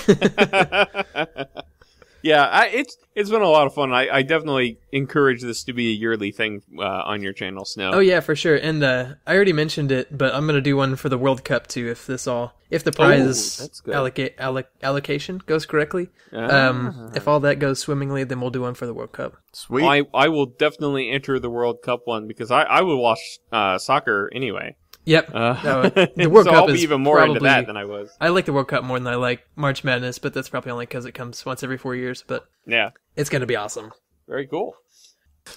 Yeah, it's been a lot of fun. I definitely encourage this to be a yearly thing on your channel, Snow. Oh yeah, for sure. And I already mentioned it, but I'm gonna do one for the World Cup too. If the prize that's good. allocation goes correctly, if all that goes swimmingly, then we'll do one for the World Cup. Sweet. I will definitely enter the World Cup one because I will watch soccer anyway. Yep. No, the World so Cup I'll be is even more probably, into that than I was. I like the World Cup more than I like March Madness, but that's probably only because it comes once every 4 years. But Yeah, it's gonna be awesome. very cool.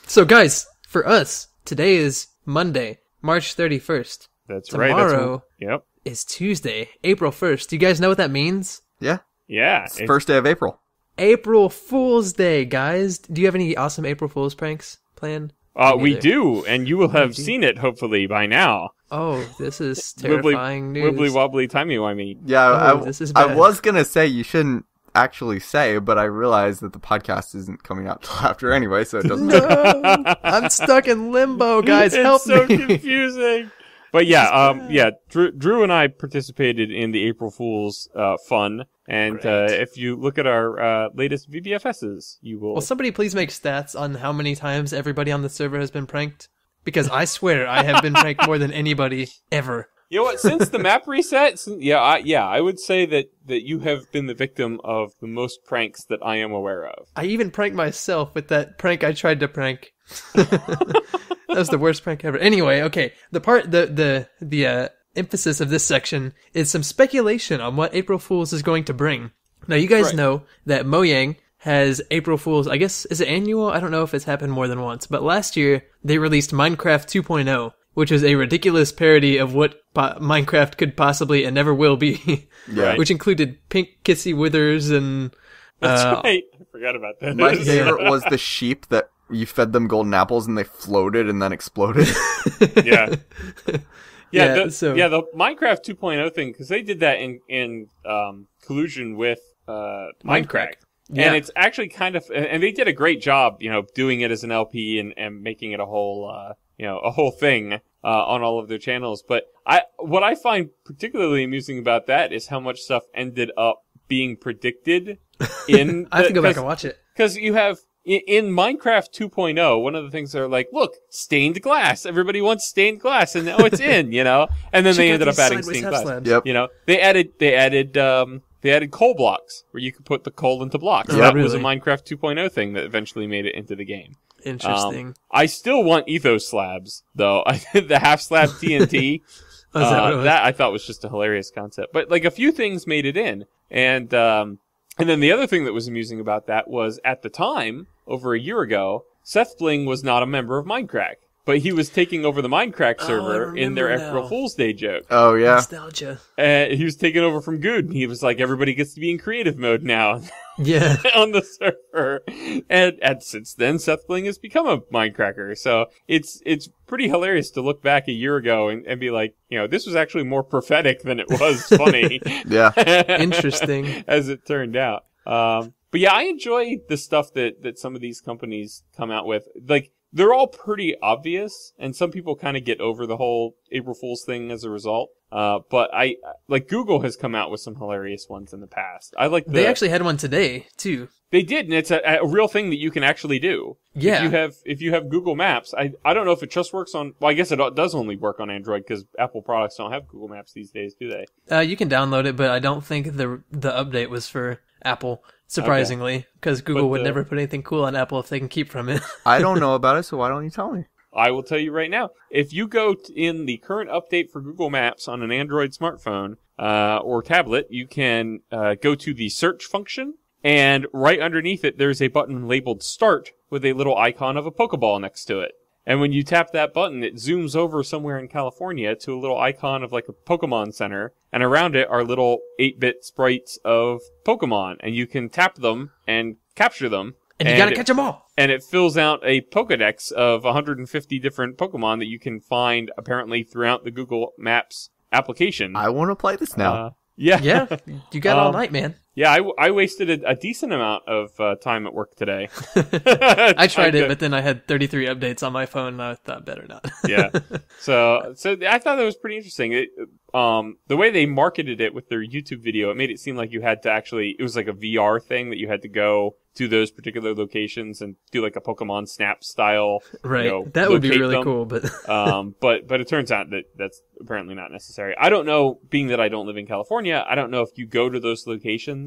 So guys, for us, today is Monday, March 31st. That's Tomorrow right. Yep. is Tuesday, April 1st. Do you guys know what that means? Yeah. Yeah. It's the first day of April. April Fool's Day, guys. Do you have any awesome April Fool's pranks planned? We Neither. do, and you will have seen it hopefully by now. Oh, this is terrifying news. Wibbly wobbly timey-wimey. Yeah, this is I bad. was going to say you shouldn't actually say, but I realized that the podcast isn't coming out till after anyway, so it doesn't matter. No, I'm stuck in limbo, guys. Help It's so me. confusing. But yeah, Drew and I participated in the April Fool's fun, and if you look at our latest VBFSs, you will. Will somebody please make stats on how many times everybody on the server has been pranked? Because I swear I have been pranked more than anybody ever. You know what? Since the map reset, I would say that you have been the victim of the most pranks that I am aware of. I even pranked myself with that prank I tried to prank. That was the worst prank ever. Anyway, okay. The emphasis of this section is some speculation on what April Fool's is going to bring. Now, you guys know that Mojang has April Fool's, I guess, is it annual? I don't know if it's happened more than once. But last year, they released Minecraft 2.0, which was a ridiculous parody of what Minecraft could possibly and never will be. Right. Which included pink kissy withers and... That's right. I forgot about that. My favorite was the sheep that you fed them golden apples and they floated and then exploded. Yeah. Yeah, the Minecraft 2.0 thing, because they did that in collusion with Minecraft. Yeah. And it's actually kind of, and they did a great job, doing it as an LP and making it a whole thing on all of their channels. But what I find particularly amusing about that is how much stuff ended up being predicted in. I have to go back and watch it. Because you have in Minecraft 2.0, one of the things they're like, look, stained glass. Everybody wants stained glass, and now it's in, And then they ended up adding stained glass. Slabs. Yep. They added coal blocks where you could put the coal into blocks. Oh, That really? was a Minecraft 2.0 thing that eventually made it into the game. Interesting. I still want ethos slabs though. The half slab TNT. Oh, is that what it was? That I thought was just a hilarious concept. But like a few things made it in, and then the other thing that was amusing about that was at the time, over a year ago, Seth Bling was not a member of Minecraft. but he was taking over the Minecraft server in their remember April now. Fool's Day joke. Oh yeah. Nostalgia. He was taking over from Good, and he was like, everybody gets to be in creative mode now Yeah. on the server. And since then, Seth Bling has become a Minecracker. So it's pretty hilarious to look back a year ago and be like, this was actually more prophetic than it was funny. Yeah. Interesting. As it turned out. But yeah, I enjoy the stuff that some of these companies come out with. Like, they're all pretty obvious, and some people kind of get over the whole April Fool's thing as a result. But Google has come out with some hilarious ones in the past. They actually had one today, too. They did, and it's a real thing that you can actually do. Yeah. If you have Google Maps, I don't know if it just works on, well, I guess it does only work on Android because Apple products don't have Google Maps these days, do they? You can download it, but I don't think the update was for Apple, surprisingly, because Google would never put anything cool on Apple if they can keep from it. I don't know about it, so why don't you tell me? I will tell you right now. If you go in the current update for Google Maps on an Android smartphone or tablet, you can go to the search function, and right underneath it, there's a button labeled Start with a little icon of a Pokeball next to it. And when you tap that button, it zooms over somewhere in California to a little icon of like a Pokemon Center, and around it are little 8-bit sprites of Pokemon, and you can tap them and capture them. And you gotta catch them all. And it fills out a Pokedex of 150 different Pokemon that you can find apparently throughout the Google Maps application. I want to play this now. Yeah. Yeah, you got all night, man. Yeah, I wasted a decent amount of time at work today. I tried it, but then I had 33 updates on my phone, and I thought better not. Yeah. So I thought that was pretty interesting. The way they marketed it with their YouTube video, it made it seem like you had to actually, it was like a VR thing that you had to go to those particular locations and do like a Pokemon Snap style. Right. That would be really cool, but but it turns out that that's apparently not necessary. I don't know, being that I don't live in California, I don't know if you go to those locations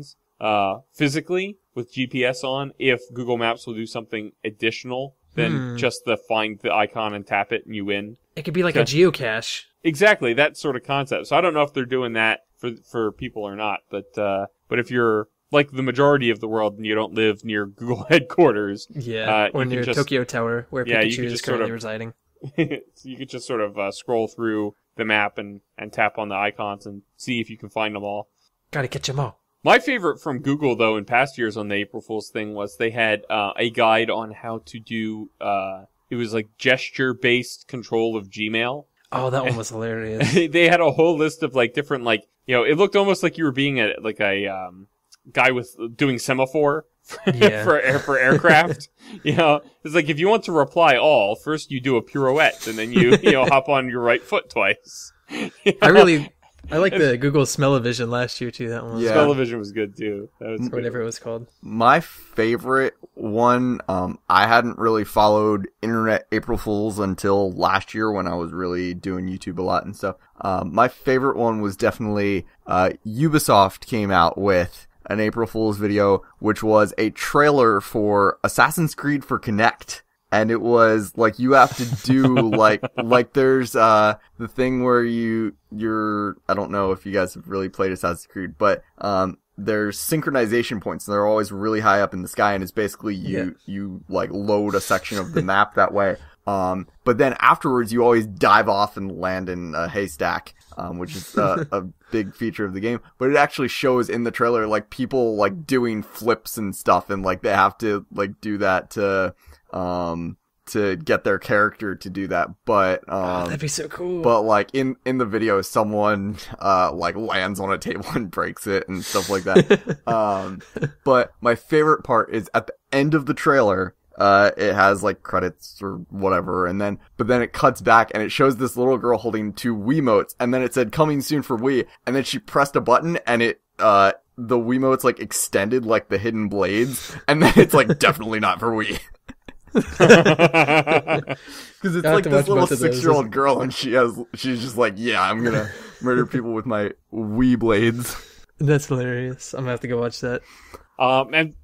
physically with GPS on, if Google Maps will do something additional than just the find the icon and tap it and you win. it could be like a geocache. Exactly, that sort of concept. So I don't know if they're doing that for people or not, but if you're like the majority of the world and you don't live near Google headquarters, or near Tokyo Tower, where Pikachu is currently residing. You could just sort of scroll through the map and tap on the icons and see if you can find them all. Gotta catch them all. My favorite from Google, though, in past years on the April Fool's thing was they had a guide on how to do, it was like gesture-based control of Gmail. Oh, that one was hilarious. They had a whole list of like different, like, it looked almost like you were being a guy with doing semaphore for aircraft. It's like if you want to reply all, first you do a pirouette and then you hop on your right foot twice. I like the Google Smell-O-Vision last year too. That one. Yeah. Smell-O-Vision was good too. That was whatever it was called. My favorite one, I hadn't really followed internet April Fools until last year when I was really doing YouTube a lot and stuff. My favorite one was definitely Ubisoft came out with an April Fool's video, which was a trailer for Assassin's Creed for Kinect. And it was like you have to do like there's the thing where you're I don't know if you guys have really played Assassin's Creed, but there's synchronization points and they're always really high up in the sky, and it's basically you like load a section of the map that way. But then afterwards you always dive off and land in a haystack, which is a big feature of the game. But it actually shows in the trailer like people like doing flips and stuff, and like they have to like do that to get their character to do that. But that'd be so cool. But like in the video, someone like lands on a table and breaks it and stuff like that. But my favorite part is at the end of the trailer. It has like credits or whatever, but then it cuts back and it shows this little girl holding 2 Wiimotes, and then it said coming soon for Wii, and then she pressed a button and it the Wiimotes like extended like the hidden blades, and then it's like definitely not for Wii. Because it's like this little 6-year-old girl, and she's just like, yeah, I'm gonna murder people with my Wii blades. That's hilarious. I'm gonna have to go watch that. And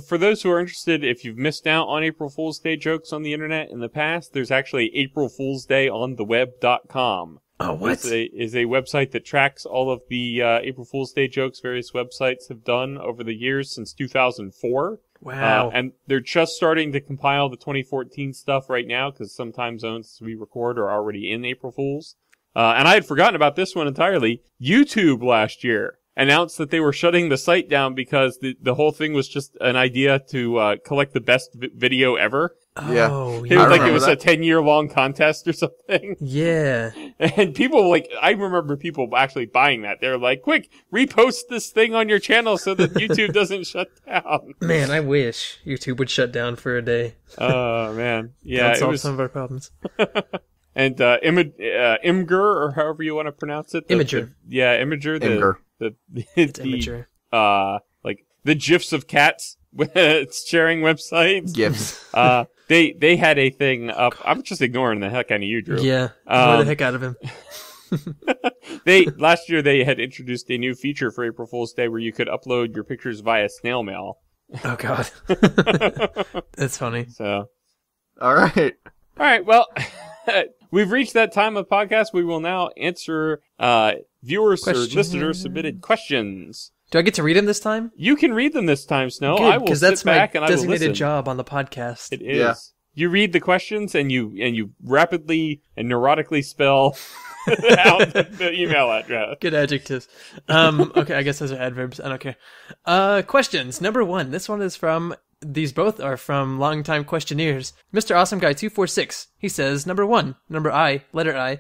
for those who are interested, if you've missed out on April Fool's Day jokes on the internet in the past, there's actually April Fool's Day on the web.com. Oh, what? Is a website that tracks all of the April Fool's Day jokes various websites have done over the years since 2004. Wow. And they're just starting to compile the 2014 stuff right now because some time zones we record are already in April Fools. And I had forgotten about this one entirely. YouTube last year announced that they were shutting the site down because the whole thing was just an idea to collect the best video ever. Yeah. Oh, It was like it was that. a 10-year-long contest or something. Yeah. And people I remember people actually buying that. They're like, quick, repost this thing on your channel so that YouTube doesn't shut down. Man, I wish YouTube would shut down for a day. Oh, man. Yeah, That'd it solve was. some of our problems. And Imgur, or however you want to pronounce it. Imager. Imager. Imgur. It's immature. Like the GIFs of cats sharing websites. Gifts. They had a thing up. I'm just ignoring the heck out of you, Drew. Yeah. Ignore the heck out of him. Last year they had introduced a new feature for April Fool's Day where you could upload your pictures via snail mail. Oh, God. That's funny. So, All right. well, we've reached that time of the podcast. We will now answer viewers or Questions. listener submitted questions. Do I get to read them this time? You can read them this time, Snow. Good, I will because sit that's my back and I will designated listen. job on the podcast. It is. Yeah. You read the questions and you rapidly and neurotically spell out the email address. Good adjectives. Okay, I guess those are adverbs. I don't care. Questions. Number 1. This one is these both are from longtime questionnaires. Mr. Awesome Guy 246. He says, number 1, letter I.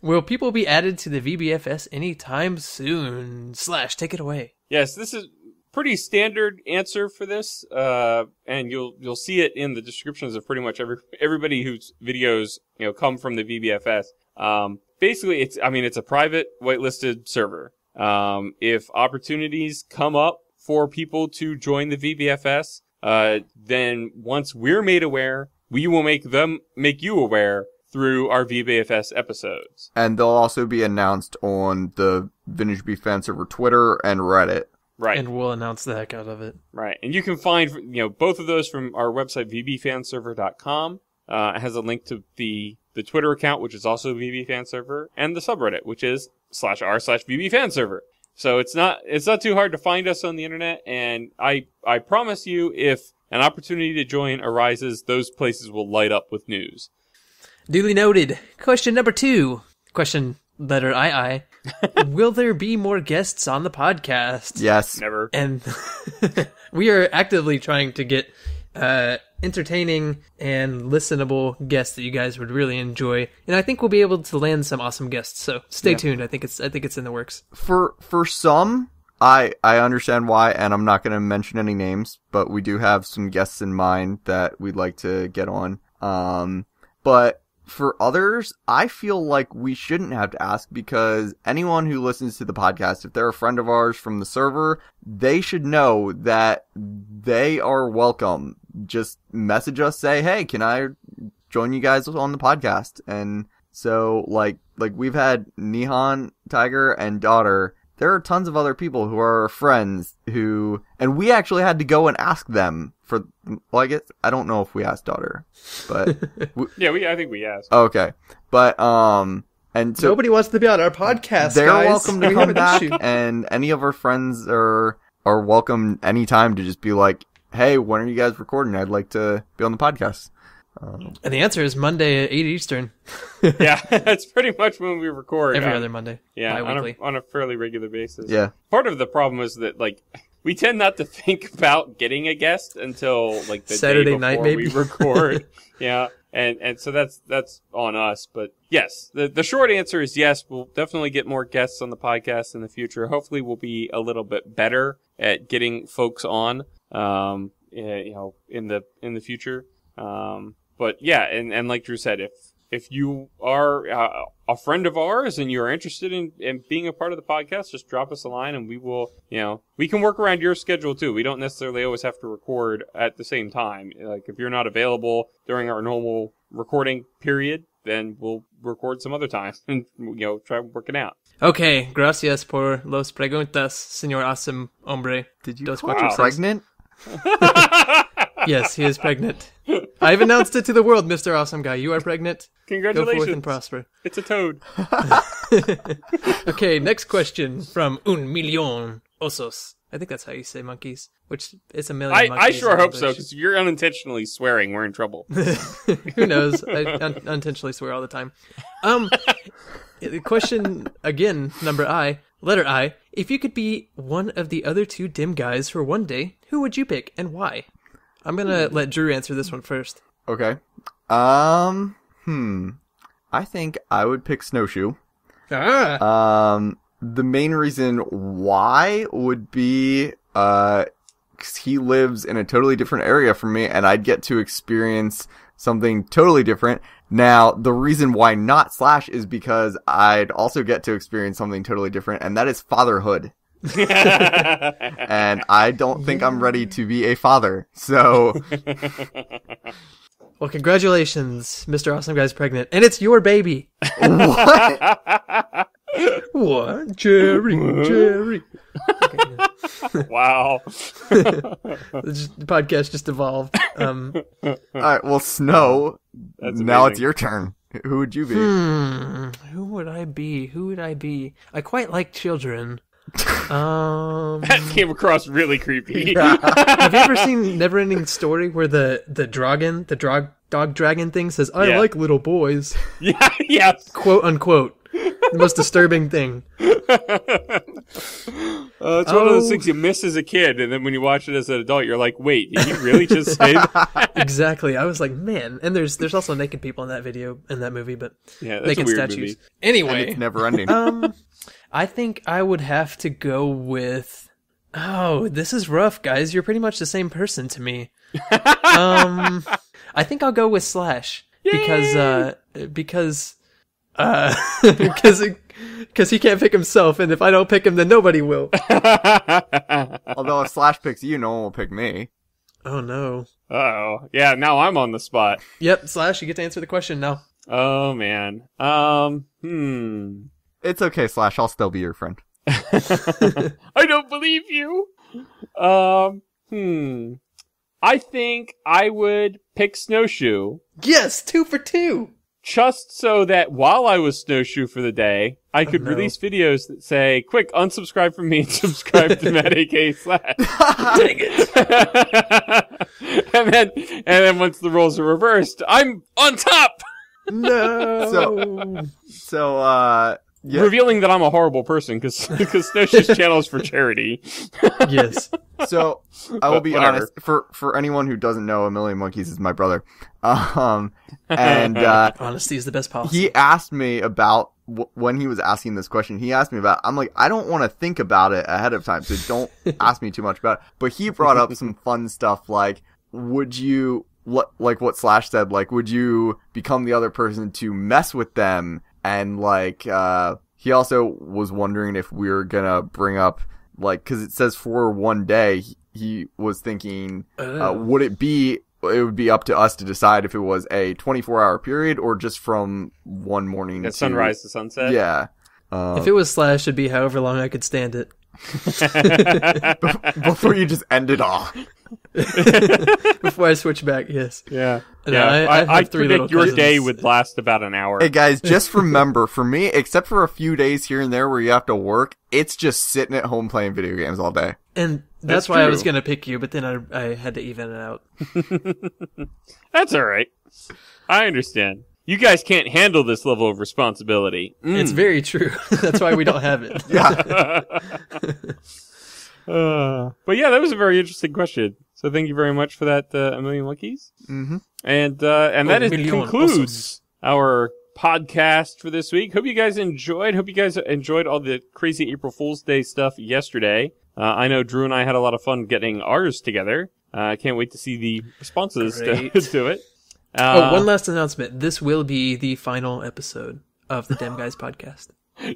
Will people be added to the VBFS anytime soon? / take it away. Yes, this is pretty standard answer for this, and you'll see it in the descriptions of pretty much everybody whose videos come from the VBFS. Basically, it's a private whitelisted server. If opportunities come up for people to join the VBFS, then once we're made aware, we will make you aware through our VBFS episodes. And they'll also be announced on the Vintage Beef Fan Server Twitter and Reddit. Right. And we'll announce the heck out of it. Right. And you can find, both of those from our website, vbfanserver.com. It has a link to the Twitter account, which is also VBFanserver, and the subreddit, which is /r/VBFanserver. So it's not too hard to find us on the internet, and I promise you, if an opportunity to join arises, those places will light up with news. Duly noted. Question number 2. Question letter I. Will there be more guests on the podcast? Yes. Never. And we are actively trying to get entertaining and listenable guests that you guys would really enjoy, and I think we'll be able to land some awesome guests. So stay tuned. I think it's in the works. For some, I understand why, and I'm not going to mention any names, but we do have some guests in mind that we'd like to get on. But for others, I feel like we shouldn't have to ask, because anyone who listens to the podcast, if they're a friend of ours from the server, they should know that they are welcome. Just message us, say, hey, can I join you guys on the podcast? And so, like we've had nihontiger and daughter. There are tons of other people who are friends and we actually had to go and ask them I guess, I don't know if we asked daughter, but. Yeah, I think we asked. Okay. But, and so. Nobody wants to be on our podcast, they're guys. welcome to We come have an back, issue. and any of our friends are welcome anytime to just be like, hey, when are you guys recording? I'd like to be on the podcast. And the answer is Monday at 8 Eastern. Yeah, that's pretty much when we record. Every other Monday. Yeah, Bi-weekly. on a fairly regular basis. Yeah. Part of the problem is that, we tend not to think about getting a guest until, the Saturday day night, before maybe. we record. Yeah, and so that's on us. But yes, the short answer is yes, we'll definitely get more guests on the podcast in the future. Hopefully we'll be a little bit better at getting folks on, in the future. But yeah, and like Drew said, if you are a friend of ours and you're interested in being a part of the podcast, just drop us a line and we will, we can work around your schedule too. We don't necessarily always have to record at the same time. Like if you're not available during our normal recording period, then we'll record some other time and, try working out. Okay, gracias por los preguntas, señor awesome hombre. Did you Dos call cuatro her seis. pregnant? Yes, he is pregnant. I've announced it to the world, Mr. Awesome Guy. You are pregnant. Go Congratulations. forth and prosper. It's a toad. Okay, next question from 1,000,000 osos. I think that's how you say monkeys, which it's a million monkeys. I sure in hope so, English. because if you're unintentionally swearing, we're in trouble. Who knows? I unintentionally swear all the time. Question again, letter I. If you could be one of the other two dim guys for one day, who would you pick and why? I'm gonna let Drew answer this one first. Okay. I think I would pick Snowshoe. The main reason why would be, 'cause he lives in a totally different area from me, and I'd get to experience something totally different. Now, the reason why not Slash is because I'd also get to experience something totally different, and that is fatherhood. And I don't think I'm ready to be a father, so... Well, congratulations, Mr. Awesome Guy's pregnant, and it's your baby. What? What? Jerry. Okay. Wow. The podcast just evolved. Alright, well, Snow, That's now amazing. it's your turn. Who would you be? Who would I be? I quite like children. That came across really creepy. Have you ever seen Neverending Story where the dog dragon thing says, I like little boys? Yeah, yes. Quote unquote. The most disturbing thing. It's one of those things you miss as a kid, and then when you watch it as an adult, you're like, wait, did you really just say that? Exactly. I was like, man. And there's also naked people in that movie, but Yeah, that's naked a weird statues. movie. And Anyway, it's never ending. I think I would have to go with. Oh, this is rough, guys. You're pretty much the same person to me. I think I'll go with Slash because he can't pick himself, and if I don't pick him, then nobody will. Although if Slash picks you, no one will pick me. Oh no. Uh-oh. Yeah, now I'm on the spot. Yep, Slash, you get to answer the question now. Oh, man. It's okay, Slash. I'll still be your friend. I don't believe you. I think I would pick Snowshoe. Yes, 2 for 2. Just so that while I was Snowshoe for the day, I could no. release videos that say, quick, unsubscribe from me and subscribe to Matt A.K. Slash. Dang it. and then once the roles are reversed, I'm on top! No. So, yeah. Revealing that I'm a horrible person, because Snowshoe's channel is for charity. Yes. So, I will be Whatever. honest, for anyone who doesn't know, A Million Monkeys is my brother. And, Honesty is the best policy. he asked me about, when he was asking this question, he asked me about, I'm like, I don't want to think about it ahead of time, so don't ask me too much about it. But he brought up some fun stuff, like, would you, like what Slash said, like, would you become the other person to mess with them? And, like, he also was wondering if we were gonna bring up, like, cause it says for one day, he was thinking, would it would be up to us to decide if it was a 24-hour period or just from one morning At sunrise to sunset? Yeah. If it was Slash, it'd be however long I could stand it. Before you just end it all. Before I switch back, yes. Yeah. No, Yeah. I I have 3 predict little your cousins. day would last about an hour. Hey guys, just remember, for me, except for a few days here and there where you have to work, it's just sitting at home playing video games all day. And That's that's why I true. was going to pick you, but then I had to even it out. That's alright. I understand. You guys can't handle this level of responsibility. It's very true. That's why we don't have it. Yeah. But yeah, that was a very interesting question. So thank you very much for that, A Million Monkeys. Mm-hmm. And that million concludes our podcast for this week. Hope you guys enjoyed. Hope you guys enjoyed all the crazy April Fool's Day stuff yesterday. I know Drew and I had a lot of fun getting ours together. I can't wait to see the responses Great. to it. One last announcement. This will be the final episode of the Dem Guys podcast.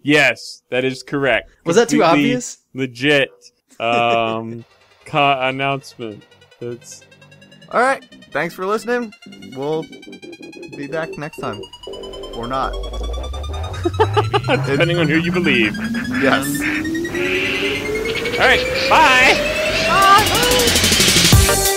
Yes, that is correct. Was that too Completely obvious? Legit. Announcement. That's All right. Thanks for listening. We'll be back next time. Or not. depending on who you believe. Yes. All right. Bye. Bye.